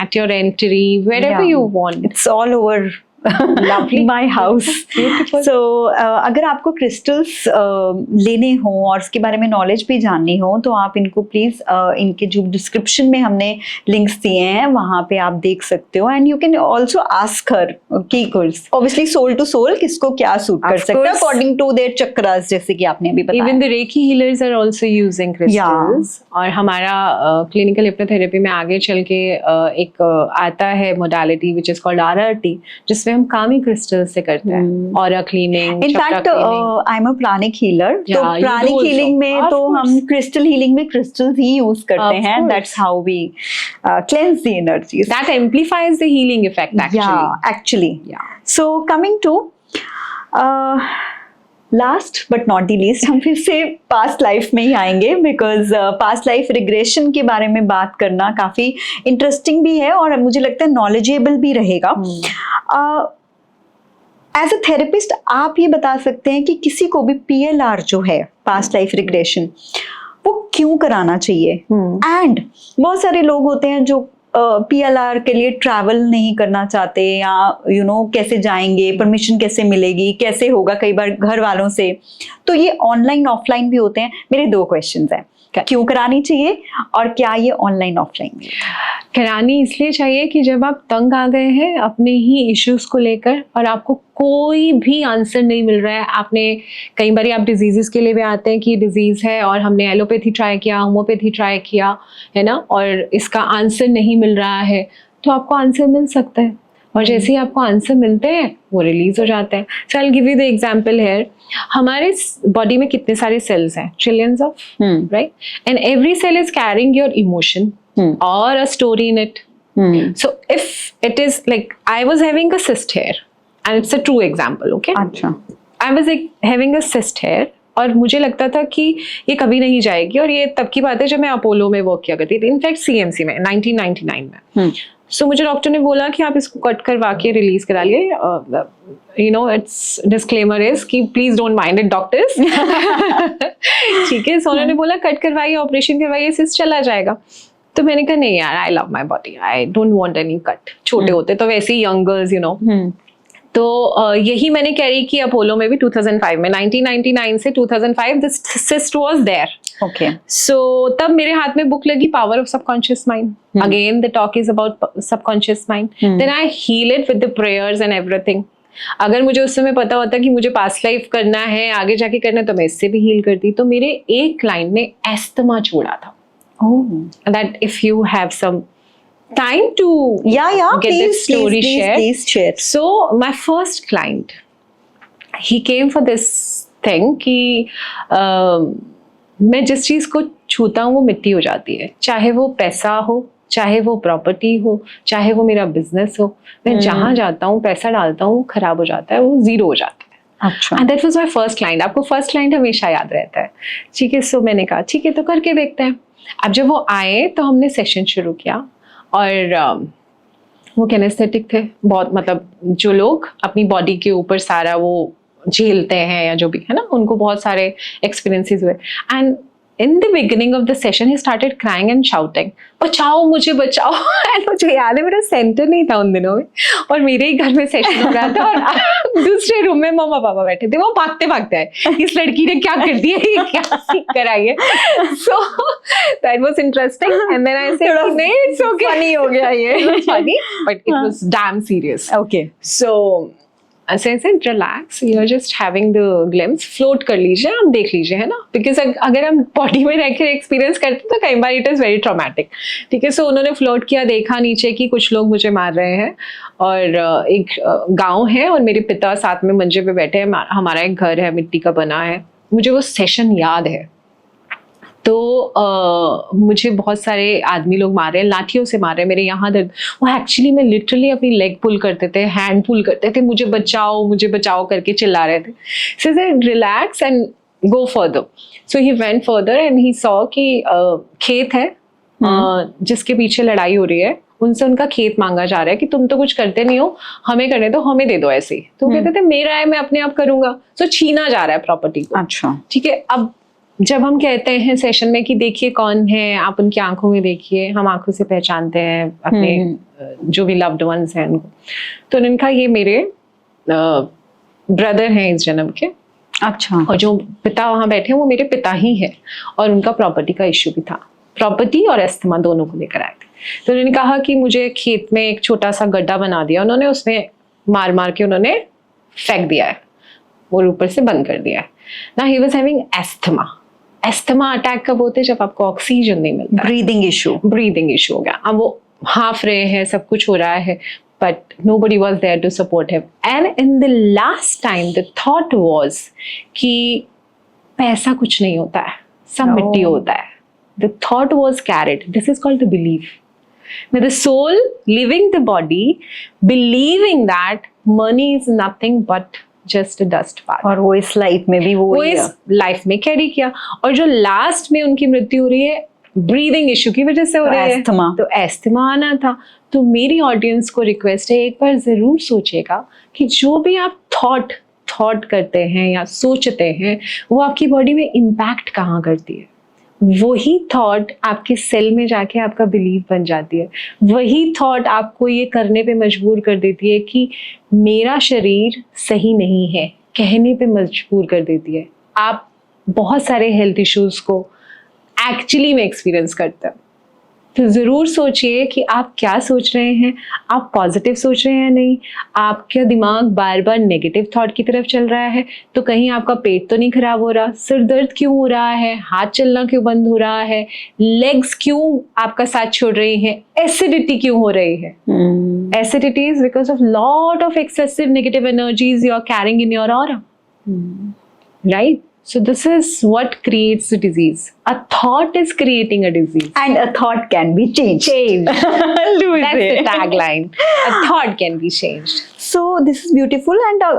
at your entry, wherever you want. It's all over Lovely. My house. Beautiful. सो अगर आपको क्रिस्टल्स लेने हो और उसके बारे में नॉलेज भी जाननी हो तो आप इनको प्लीज इनके जो डिस्क्रिप्शन में हमने लिंक्स दिए हैं वहां पे आप देख सकते हो, and you can also ask her कि ऑब्वियसली सोल टू सोल किसको क्या सूट कर Of सकता है course. According to their chakras, जैसे कि आपने अभी बताया। Even the Reiki healers are also using crystals. और हमारा क्लिनिकल हिप्नोथेरेपी में आगे चल के एक आता है modality which is called RRT, जिसमें हम कामी क्रिस्टल से करते हैं, aura cleaning, in fact I am a pranic healer, तो Yeah, you do pranic also. Healing में Of तो course. हम क्रिस्टल हीलिंग में क्रिस्टल्स ही यूज करते Of हैं, course. That's how we cleanse the energies. that amplifies the healing effect actually. Yeah, actually. Yeah. So coming to last but not the least, हम फिर से past life में ही आएंगे, because past life regression के बारे में बात करना काफी इंटरेस्टिंग भी है और मुझे लगता है नॉलेजेबल भी रहेगा। एज अ थेरेपिस्ट आप ये बता सकते हैं कि किसी को भी PLR जो है, पास्ट लाइफ रिग्रेशन, वो क्यों कराना चाहिए? एंड बहुत सारे लोग होते हैं जो PLR के लिए ट्रैवल नहीं करना चाहते, या कैसे जाएंगे, परमिशन कैसे मिलेगी, कैसे होगा, कई बार घर वालों से। तो ये ऑनलाइन ऑफलाइन भी होते हैं। मेरे 2 क्वेश्चंस हैं, क्यों करानी चाहिए और क्या ये ऑनलाइन ऑफलाइन भी? करानी इसलिए चाहिए कि जब आप तंग आ गए हैं अपने ही इश्यूज को लेकर और आपको कोई भी आंसर नहीं मिल रहा है, आपने कई बार आप डिजीजेस के लिए भी आते हैं कि ये डिजीज है और हमने एलोपैथी ट्राई किया, होम्योपैथी ट्राई किया, है ना, और इसका आंसर नहीं मिल रहा है, तो आपको आंसर मिल सकता है। और जैसे ही आपको आंसर मिलते हैं वो रिलीज हो जाते हैं। So I will give you the example here. हमारे बॉडी में कितने सारे सेल्स हैं? Trillions of, right? And every cell is carrying your emotion or a story in it. So if it is like I was having a cyst hair, and it's a true example, okay? अच्छा, I was like having a cyst hair और मुझे लगता था कि ये कभी नहीं जाएगी, और ये तब की बात है जब मैं अपोलो में वर्क किया करती थी, इनफैक्ट CMC में 1999 में। सो मुझे डॉक्टर ने बोला कि आप इसको कट करवा के रिलीज करा लिए। इट्स डिस्क्लेमर इज कि please don't mind it doctors, ठीक है। सो उन्होंने बोला कट करवाइए, ऑपरेशन करवाइए, सिस्ट चला जाएगा। तो मैंने कहा नहीं यार, I love my body, I don't want any cut. छोटे होते तो वैसे ही यंग गर्ल्स, तो यही मैंने कैरी की अपोलो में भी 2005 में। 1999 से 2005 this cyst was there, okay. So तब मेरे हाथ में बुक लगी, power of subconscious mind. Again the talk is about subconscious mind. Then I heal it with the prayers and everything. अगर मुझे उस समय पता होता कि मुझे पास्ट लाइफ करना है, आगे जाके करना है, तो मैं इससे भी हील करती। तो मेरे एक क्लाइंट ने एस्थमा छोड़ा था। That if you have some time to get this story shared. Please share. So my first client, he came for this thing कि मैं जिस चीज को छूता हूँ वो मिट्टी हो जाती है, चाहे वो पैसा हो, चाहे वो प्रॉपर्टी हो, चाहे वो मेरा बिजनेस हो। मैं जहाँ जाता हूँ पैसा डालता हूँ, खराब हो जाता है, वो जीरो हो जाता है। अच्छा, and that was my first client. आपको फर्स्ट क्लाइंट हमेशा याद रहता है, ठीक है। सो मैंने कहा ठीक है, तो करके देखते हैं। अब जब वो आए तो हमने सेशन शुरू किया, और वो किनेस्थेटिक थे बहुत, मतलब जो लोग अपनी बॉडी के ऊपर सारा वो झेलते हैं या जो भी है ना, उनको बहुत सारे एक्सपीरियंसेस हुए। And in the beginning of the session he started crying and shouting, बचाओ मुझे बचाओ। एंड मुझे याद है मेरा सेंटर नहीं था उन दिनों में, और मेरे ही घर में सेशन हो रहा था, और दूसरे रूम में मम्मा पापा बैठे थे। वो भागते भागते आए, इस लड़की ने क्या कर दिया, ये क्या सीख कर आई है। So that was interesting. And then I said नहीं, इट्स ओके, फनी हो गया ये, funny but it was damn serious. Okay. So ऐसे relax, you are just having the glimpse, float कर लीजिए, आप देख लीजिए, है ना, बिकॉज अगर हम बॉडी में रह कर एक्सपीरियंस करते तो कई बार इट इज़ वेरी ट्रॉमेटिक, ठीक है। सो उन्होंने फ्लोट किया, देखा नीचे कि कुछ लोग मुझे मार रहे हैं, और एक गांव है और मेरे पिता साथ में मंजे पे बैठे हैं, हमारा एक घर है मिट्टी का बना है। मुझे वो सेशन याद है। तो मुझे बहुत सारे आदमी लोग मारे हैं, लाठियों से मारे हैं, मेरे यहाँ दर्द। वो एक्चुअली मैं लिटरली अपनी लेग पुल करते थे, हैंड पुल करते थे, मुझे बचाओ करके चिल्ला रहे थे। So they relax and go further. So he went further and he saw कि खेत है जिसके पीछे लड़ाई हो रही है, उनसे उनका खेत मांगा जा रहा है कि तुम तो कुछ करते नहीं हो, हमें करने दो, हमें दे दो ऐसे ही। तो कहते थे मेरा है, मैं अपने आप करूंगा। सो छीना जा रहा है प्रॉपर्टी को। अच्छा, ठीक है। अब जब हम कहते हैं सेशन में कि देखिए कौन है, आप उनकी आंखों में देखिए, हम आंखों से पहचानते हैं अपने जो भी लव्ड वंस हैं उनको। तो उन्होंने कहा ये मेरे ब्रदर हैं इस जन्म के, अच्छा। और जो पिता वहाँ बैठे हैं वो मेरे पिता ही है, और उनका प्रॉपर्टी का इश्यू भी था, प्रॉपर्टी और अस्थमा दोनों को लेकर आए थे। तो उन्होंने कहा कि मुझे खेत में एक छोटा सा गड्ढा बना दिया उन्होंने, उसमें मार मार के उन्होंने फेंक दिया है और ऊपर से बंद कर दिया है। ना he was having asthma. Asthma attack कब होते हैं? जब आपको ऑक्सीजन नहीं मिलता, ब्रीदिंग इशू, ब्रीदिंग इशू हो गया। अब वो हाफ रहे हैं, सब कुछ हो रहा है, but nobody was there to support him. And in the last time, the thought was कि पैसा कुछ नहीं होता है, सब मिट्टी होता है. The thought was carried. This is called the belief. Now the soul leaving the body, believing that money is nothing but just a dust part. और वो इस लाइफ में भी वो इस लाइफ में कैरी किया, और जो लास्ट में उनकी मृत्यु हो रही है ब्रीदिंग इश्यू की वजह से हो रही है, तो एस्थमा आना था। तो मेरी ऑडियंस को रिक्वेस्ट है, एक बार जरूर सोचेगा कि जो भी आप थॉट करते हैं या सोचते हैं, वो आपकी बॉडी में इम्पैक्ट कहाँ करती है। वही थॉट आपके सेल में जाके आपका बिलीफ बन जाती है। वही थॉट आपको ये करने पे मजबूर कर देती है कि मेरा शरीर सही नहीं है, कहने पे मजबूर कर देती है। आप बहुत सारे हेल्थ इश्यूज को एक्चुअली में एक्सपीरियंस करते हैं। तो ज़रूर सोचिए कि आप क्या सोच रहे हैं, आप पॉजिटिव सोच रहे हैं या नहीं। आपका दिमाग बार बार नेगेटिव थॉट की तरफ चल रहा है तो कहीं आपका पेट तो नहीं खराब हो रहा, सिर दर्द क्यों हो रहा है, हाथ चलना क्यों बंद हो रहा है, लेग्स क्यों आपका साथ छोड़ रही हैं, एसिडिटी क्यों हो रही है। Acidity is because of lot of excessive negative energies you are carrying in your aura, right? So this is what creates the disease. A thought is creating a disease. And a thought can be changed. That's the tagline. A thought can be changed. So this is beautiful. And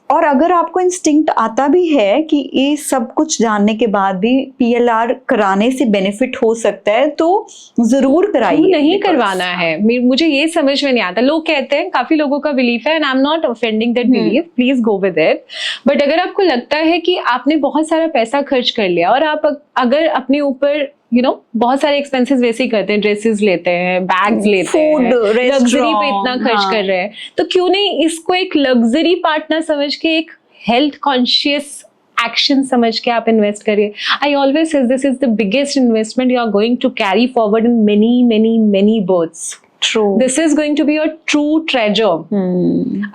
और अगर आपको instinct आता भी है कि ये सब कुछ जानने के बाद भी PLR कराने से बेनिफिट हो सकता है, तो जरूर कराइए। नहीं करवाना है, मुझे ये समझ में नहीं आता। लोग कहते हैं, काफी लोगों का बिलीफ है, and I am not offending that belief, please go with it. But अगर आपको लगता है कि आपने बहुत सारा पैसा खर्च कर लिया और आप अगर अपने ऊपर बहुत सारे एक्सपेंसेस वैसे ही करते हैं, ड्रेसेस लेते हैं, बैग्स लेते हैं, लग्जरी पे इतना खर्च कर रहे हैं, तो क्यों नहीं इसको एक लग्जरी पार्टनर समझ के, एक हेल्थ कॉन्शियस एक्शन समझ के आप इन्वेस्ट करिए। I always say this is the biggest investment you are going to carry forward in many many many births. True. This is going to be your true treasure.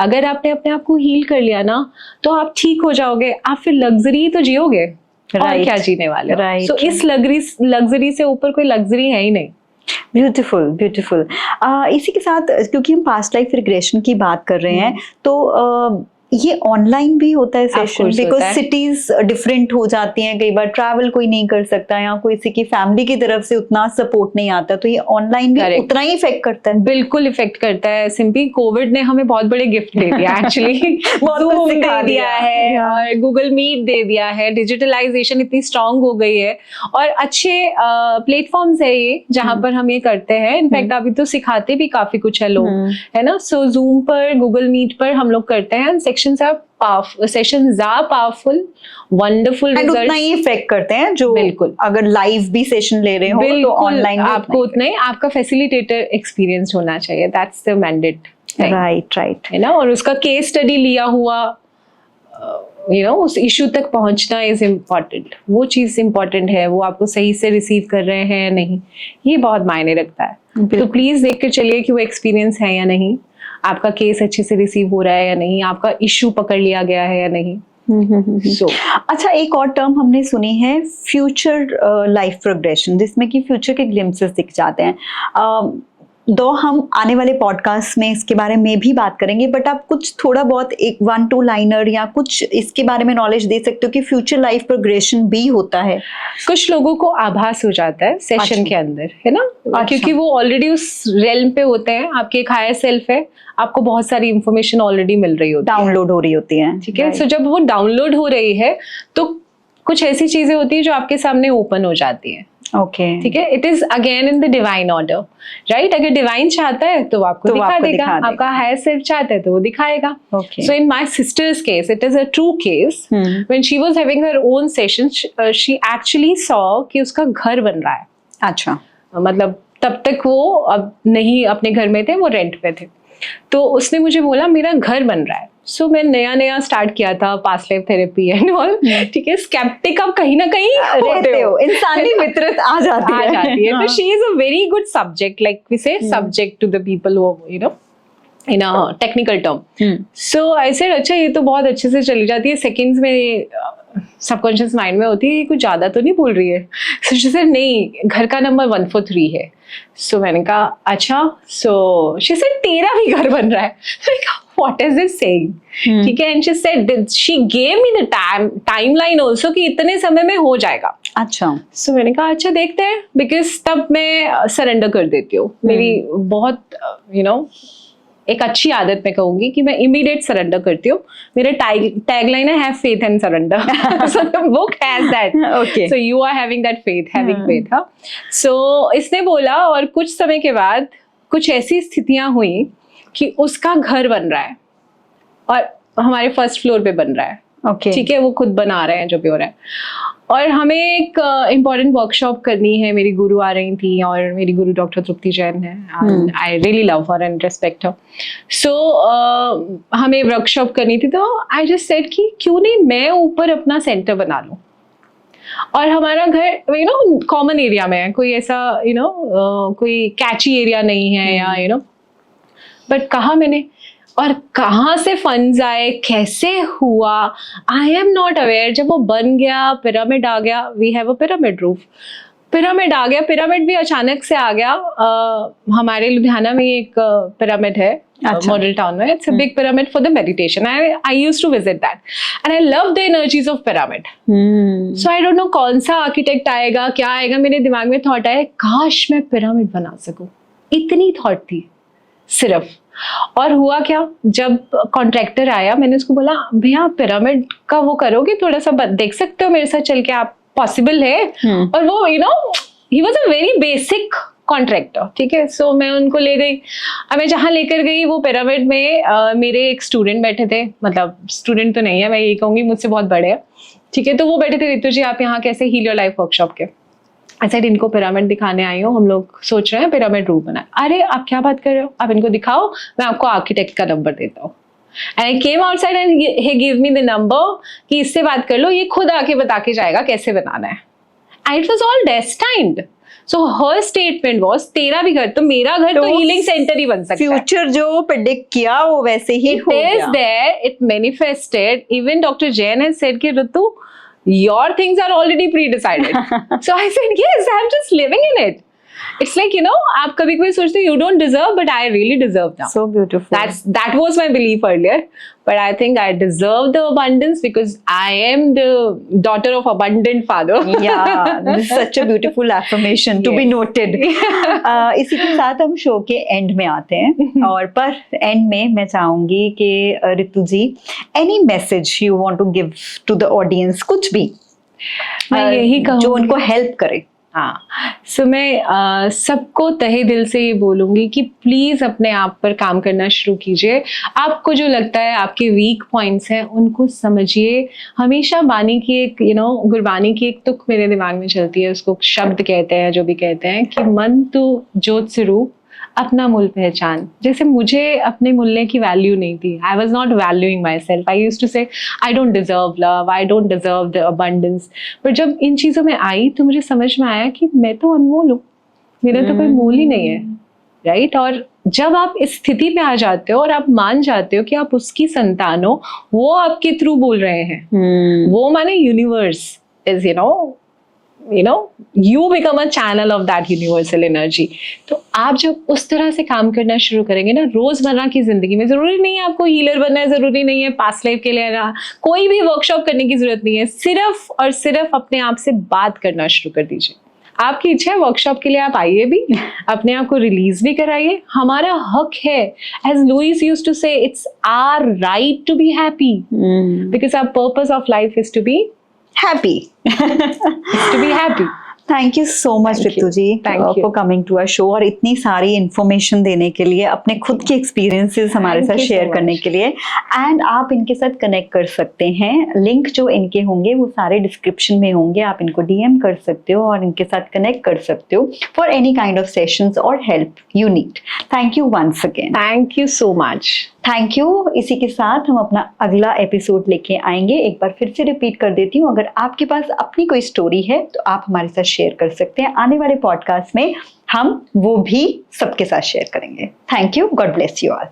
अगर आपने अपने आप को heal कर लिया ना, तो आप ठीक हो जाओगे, आप फिर लग्जरी तो जियोगे। और क्या जीने वाले। So इस लग्जरी से ऊपर कोई लग्जरी है ही नहीं। Beautiful beautiful. इसी के साथ, क्योंकि हम पास्ट लाइफ रिग्रेशन की बात कर रहे हैं, तो ये ऑनलाइन भी होता है सेशन, बिकॉज सिटीज डिफरेंट हो जाती हैं, कई बार ट्रैवल कोई नहीं कर सकता या कोई किसी की फैमिली की तरफ से उतना सपोर्ट नहीं आता, तो ये ऑनलाइन भी उतना ही इफेक्ट करता है। बिल्कुल इफेक्ट करता है। सिंपली कोविड ने हमें बहुत बड़े गिफ्ट दे दिया एक्चुअली। Zoom दे दिया है और गूगल मीट दे दिया है, डिजिटलाइजेशन इतनी स्ट्रांग हो गई है, और अच्छे प्लेटफॉर्म्स है ये जहाँ पर हम ये करते हैं। इनफैक्ट अभी तो सिखाते भी काफी कुछ है लोग, है ना। सो जूम पर, गूगल मीट पर हम लोग करते हैं। Sessions are powerful, wonderful results, उतना ही इफेक्ट करते हैं जो बिल्कुल अगर लाइव भी सेशन ले रहे हो तो ऑनलाइन आपको उतना ही, आपका फैसिलिटेटर एक्सपीरियंस होना चाहिए। दैट्स द मैंडेट, राइट है ना। और उसका केस स्टडी लिया हुआ उस इशू तक पहुंचना इज इम्पोर्टेंट। वो चीज इम्पोर्टेंट है, वो आपको सही से रिसीव कर रहे हैं या नहीं, ये बहुत मायने रखता है। तो प्लीज देख कर चलिए कि वो एक्सपीरियंस है या नहीं, आपका केस अच्छे से रिसीव हो रहा है या नहीं, आपका इश्यू पकड़ लिया गया है या नहीं। अच्छा, एक और टर्म हमने सुनी है, फ्यूचर लाइफ प्रोग्रेशन, जिसमें कि फ्यूचर के ग्लिम्पसेस दिख जाते हैं। दो हम आने वाले पॉडकास्ट में इसके बारे में भी बात करेंगे, बट आप कुछ थोड़ा बहुत एक 1-2 लाइनर या कुछ इसके बारे में नॉलेज दे सकते हो कि फ्यूचर लाइफ प्रोग्रेशन भी होता है? कुछ लोगों को आभास हो जाता है सेशन के अंदर, है ना, क्योंकि वो ऑलरेडी उस रेल्म पे होते हैं। आपके एक हायर सेल्फ है, आपको बहुत सारी इंफॉर्मेशन ऑलरेडी मिल रही होती है, डाउनलोड हो रही होती है, ठीक है। सो जब वो डाउनलोड हो रही है तो कुछ ऐसी चीजें होती है जो आपके सामने ओपन हो जाती है। ओके, ठीक है। It is again in the divine order, right. अगर डिवाइन चाहता है तो आपको दिखा देगा, आपका हायर सेल्फ चाहता है तो वो दिखाएगा। So in my sister's case, it is a true case. When she was having her own session, she actually saw कि उसका घर बन रहा है। अच्छा, मतलब तब तक वो अब नहीं अपने घर में थे, वो रेंट पे थे। तो उसने मुझे बोला मेरा घर बन रहा है। सो मैं नया स्टार्ट किया था past life therapy and all, ठीक है, स्केप्टिक आप कहीं ना कहीं रहते हो, इंसानी फितरत आ जाती है। तो she is a very good subject, like we say subject to the people who you know in a technical term. So I said अच्छा ये तो बहुत अच्छे से चली जाती है, सेकंड्स में सबकॉन्शियस माइंड में होती है, कुछ ज्यादा तो नहीं बोल रही है। सो शी सेड नहीं, घर का नंबर 143 है। सो मैंने कहा अच्छा, सो शी सेड तेरा भी घर बन रहा है। मैंने कहा व्हाट इज दिस सेइंग, ठीक है, and she said she gave me the timeline also कि इतने समय में हो जाएगा। अच्छा, सो मैंने कहा अच्छा देखते हैं, बिकॉज तब मैं सरेंडर कर देती हूँ। मेरी बहुत यू नो एक अच्छी आदत मैं कहूंगी कि मैं इमीडिएट सरेंडर करती हूँ। मेरे टैगलाइन है have faith and surrender, so the book has that. Okay. So you are having that faith, having faith. हाँ, सो इसने बोला, और कुछ समय के बाद कुछ ऐसी स्थितियां हुई कि उसका घर बन रहा है और हमारे फर्स्ट फ्लोर पे बन रहा है, ओके, ठीक है, वो खुद बना रहे हैं जो भी हो रहा है। और हमें एक इम्पॉर्टेंट वर्कशॉप करनी है, मेरी गुरु आ रही थी, और मेरी गुरु डॉक्टर तृप्ति जैन है, I really love her and respect her. So हमें वर्कशॉप करनी थी, तो आई जस्ट सेड कि क्यों नहीं मैं ऊपर अपना सेंटर बना लूं, और हमारा घर यू नो कॉमन एरिया में है, कोई ऐसा यू नो कोई कैची एरिया नहीं है, या यू नो, बट कहा मैंने, और कहाँ से फंड्स आए, कैसे हुआ, आई एम नॉट अवेयर। जब वो बन गया, पिरामिड आ गया, we have a pyramid roof, pyramid आ गया, पिरामिड भी अचानक से आ गया। हमारे लुधियाना में एक पिरामिड है, मॉडल टाउन में, it's a big pyramid for the meditation. I used to visit that and I love the energies of pyramid. So I don't know कौन सा आर्किटेक्ट आएगा, क्या आएगा, मेरे दिमाग में थॉट आया काश मैं पिरामिड बना सकूं, इतनी थॉट थी सिर्फ। और हुआ क्या, जब कॉन्ट्रैक्टर आया, मैंने उसको बोला भैया पिरामिड का वो करोगे, थोड़ा सा देख सकते हो मेरे साथ चल के, आप पॉसिबल है? और वो you know he was a very basic contractor, ठीक है। सो मैं उनको ले गई, अब मैं जहाँ लेकर गई वो पिरामिड में मेरे एक स्टूडेंट बैठे थे, मतलब स्टूडेंट तो नहीं है, मैं ये कहूँगी मुझसे बहुत बड़े हैं, ठीक है। तो वो बैठे थे, रितु जी आप यहाँ कैसे, हील योर लाइफ वर्कशॉप के। अच्छा इनको पिरामिड दिखाने आई हूँ, हम लोग सोच रहे हैं पिरामिड रूफ बनाए। अरे आप क्या बात कर रहे हो, आप इनको दिखाओ, मैं आपको आर्किटेक्ट का नंबर देता हूँ। And I came outside and he give me the number कि इससे बात कर लो, ये खुद आके बता के जाएगा कैसे बनाना है। And it was all destined. So her statement was तेरा भी घर तो मेरा घर तो हीलिंग सेंटर ही बन सकता है। फ्यूचर जो प्रेडिक्ट किया वो वैसे ही हो गया। It is there, it manifested. Even Dr. Jain has said कि ऋतु your things are already pre-decided. So I said yes, I'm just living in it. It's like you know आप कभी कभी सोचते हो you don't deserve, but I really deserve now. So beautiful. That was my belief earlier, but I think I deserve the abundance because I am the daughter of abundant father. Yeah, this is such a beautiful affirmation to be noted. इसी के साथ हम show के and में आते हैं, और पर एंड में मैं चाहूंगी कि Ritu ji any message you want to give to the audience, कुछ भी मैं यही कहूँगी जो उनको हेल्प करे। हाँ, सो मैं सबको तहे दिल से ये बोलूंगी कि प्लीज अपने आप पर काम करना शुरू कीजिए। आपको जो लगता है आपके वीक पॉइंट्स हैं उनको समझिए। हमेशा बानी की एक गुरबानी की एक तुक मेरे दिमाग में चलती है, उसको शब्द कहते हैं जो भी कहते हैं कि मन तू ज्योत स्वरूप अपना मूल पहचान। जैसे मुझे अपने मूल्य की वैल्यू नहीं थी, I was not valuing my self, I used to say I don't deserve love, I don't deserve the abundance. पर जब इन चीज़ों में आई तो मुझे समझ में आया कि मैं तो अनमोल हूँ, मेरा तो कोई मोल ही नहीं है, राइट। और जब आप इस स्थिति में आ जाते हो और आप मान जाते हो कि आप उसकी संतान हो, वो आपके थ्रू बोल रहे हैं, वो माने universe is you become a channel of that universal energy। तो आप जब उस तरह से काम करना शुरू करेंगे ना रोजमर्रा की जिंदगी में, जरूरी नहीं है आपको हीलर बनना है, जरूरी नहीं है पास्ट लाइफ के लिए ना कोई भी वर्कशॉप करने की जरूरत नहीं है, सिर्फ और सिर्फ अपने आप से बात करना शुरू कर दीजिए। आपकी इच्छा है वर्कशॉप के लिए आप आइए भी, अपने आप को रिलीज भी कराइए, हमारा हक है। As Louise used to say it's our right to be happy because our purpose of life is to be happy. to be happy. Thank you so much Ritu ji for coming to our show और इतनी सारी information देने के लिए, अपने खुद के experiences हमारे साथ शेयर करने के लिए। एंड आप इनके साथ कनेक्ट कर सकते हैं, लिंक जो इनके होंगे वो सारे डिस्क्रिप्शन में होंगे, आप इनको डीएम कर सकते हो और इनके साथ कनेक्ट कर सकते हो for any kind of sessions और help you need. Thank you once again. Thank you so much. Thank you. इसी के साथ हम अपना अगला एपिसोड लेके आएंगे। एक बार फिर से रिपीट कर देती हूँ, अगर आपके पास अपनी कोई स्टोरी है तो आप हमारे साथ शेयर कर सकते हैं। आने वाले पॉडकास्ट में हम वो भी सबके साथ शेयर करेंगे। Thank you. God bless you all.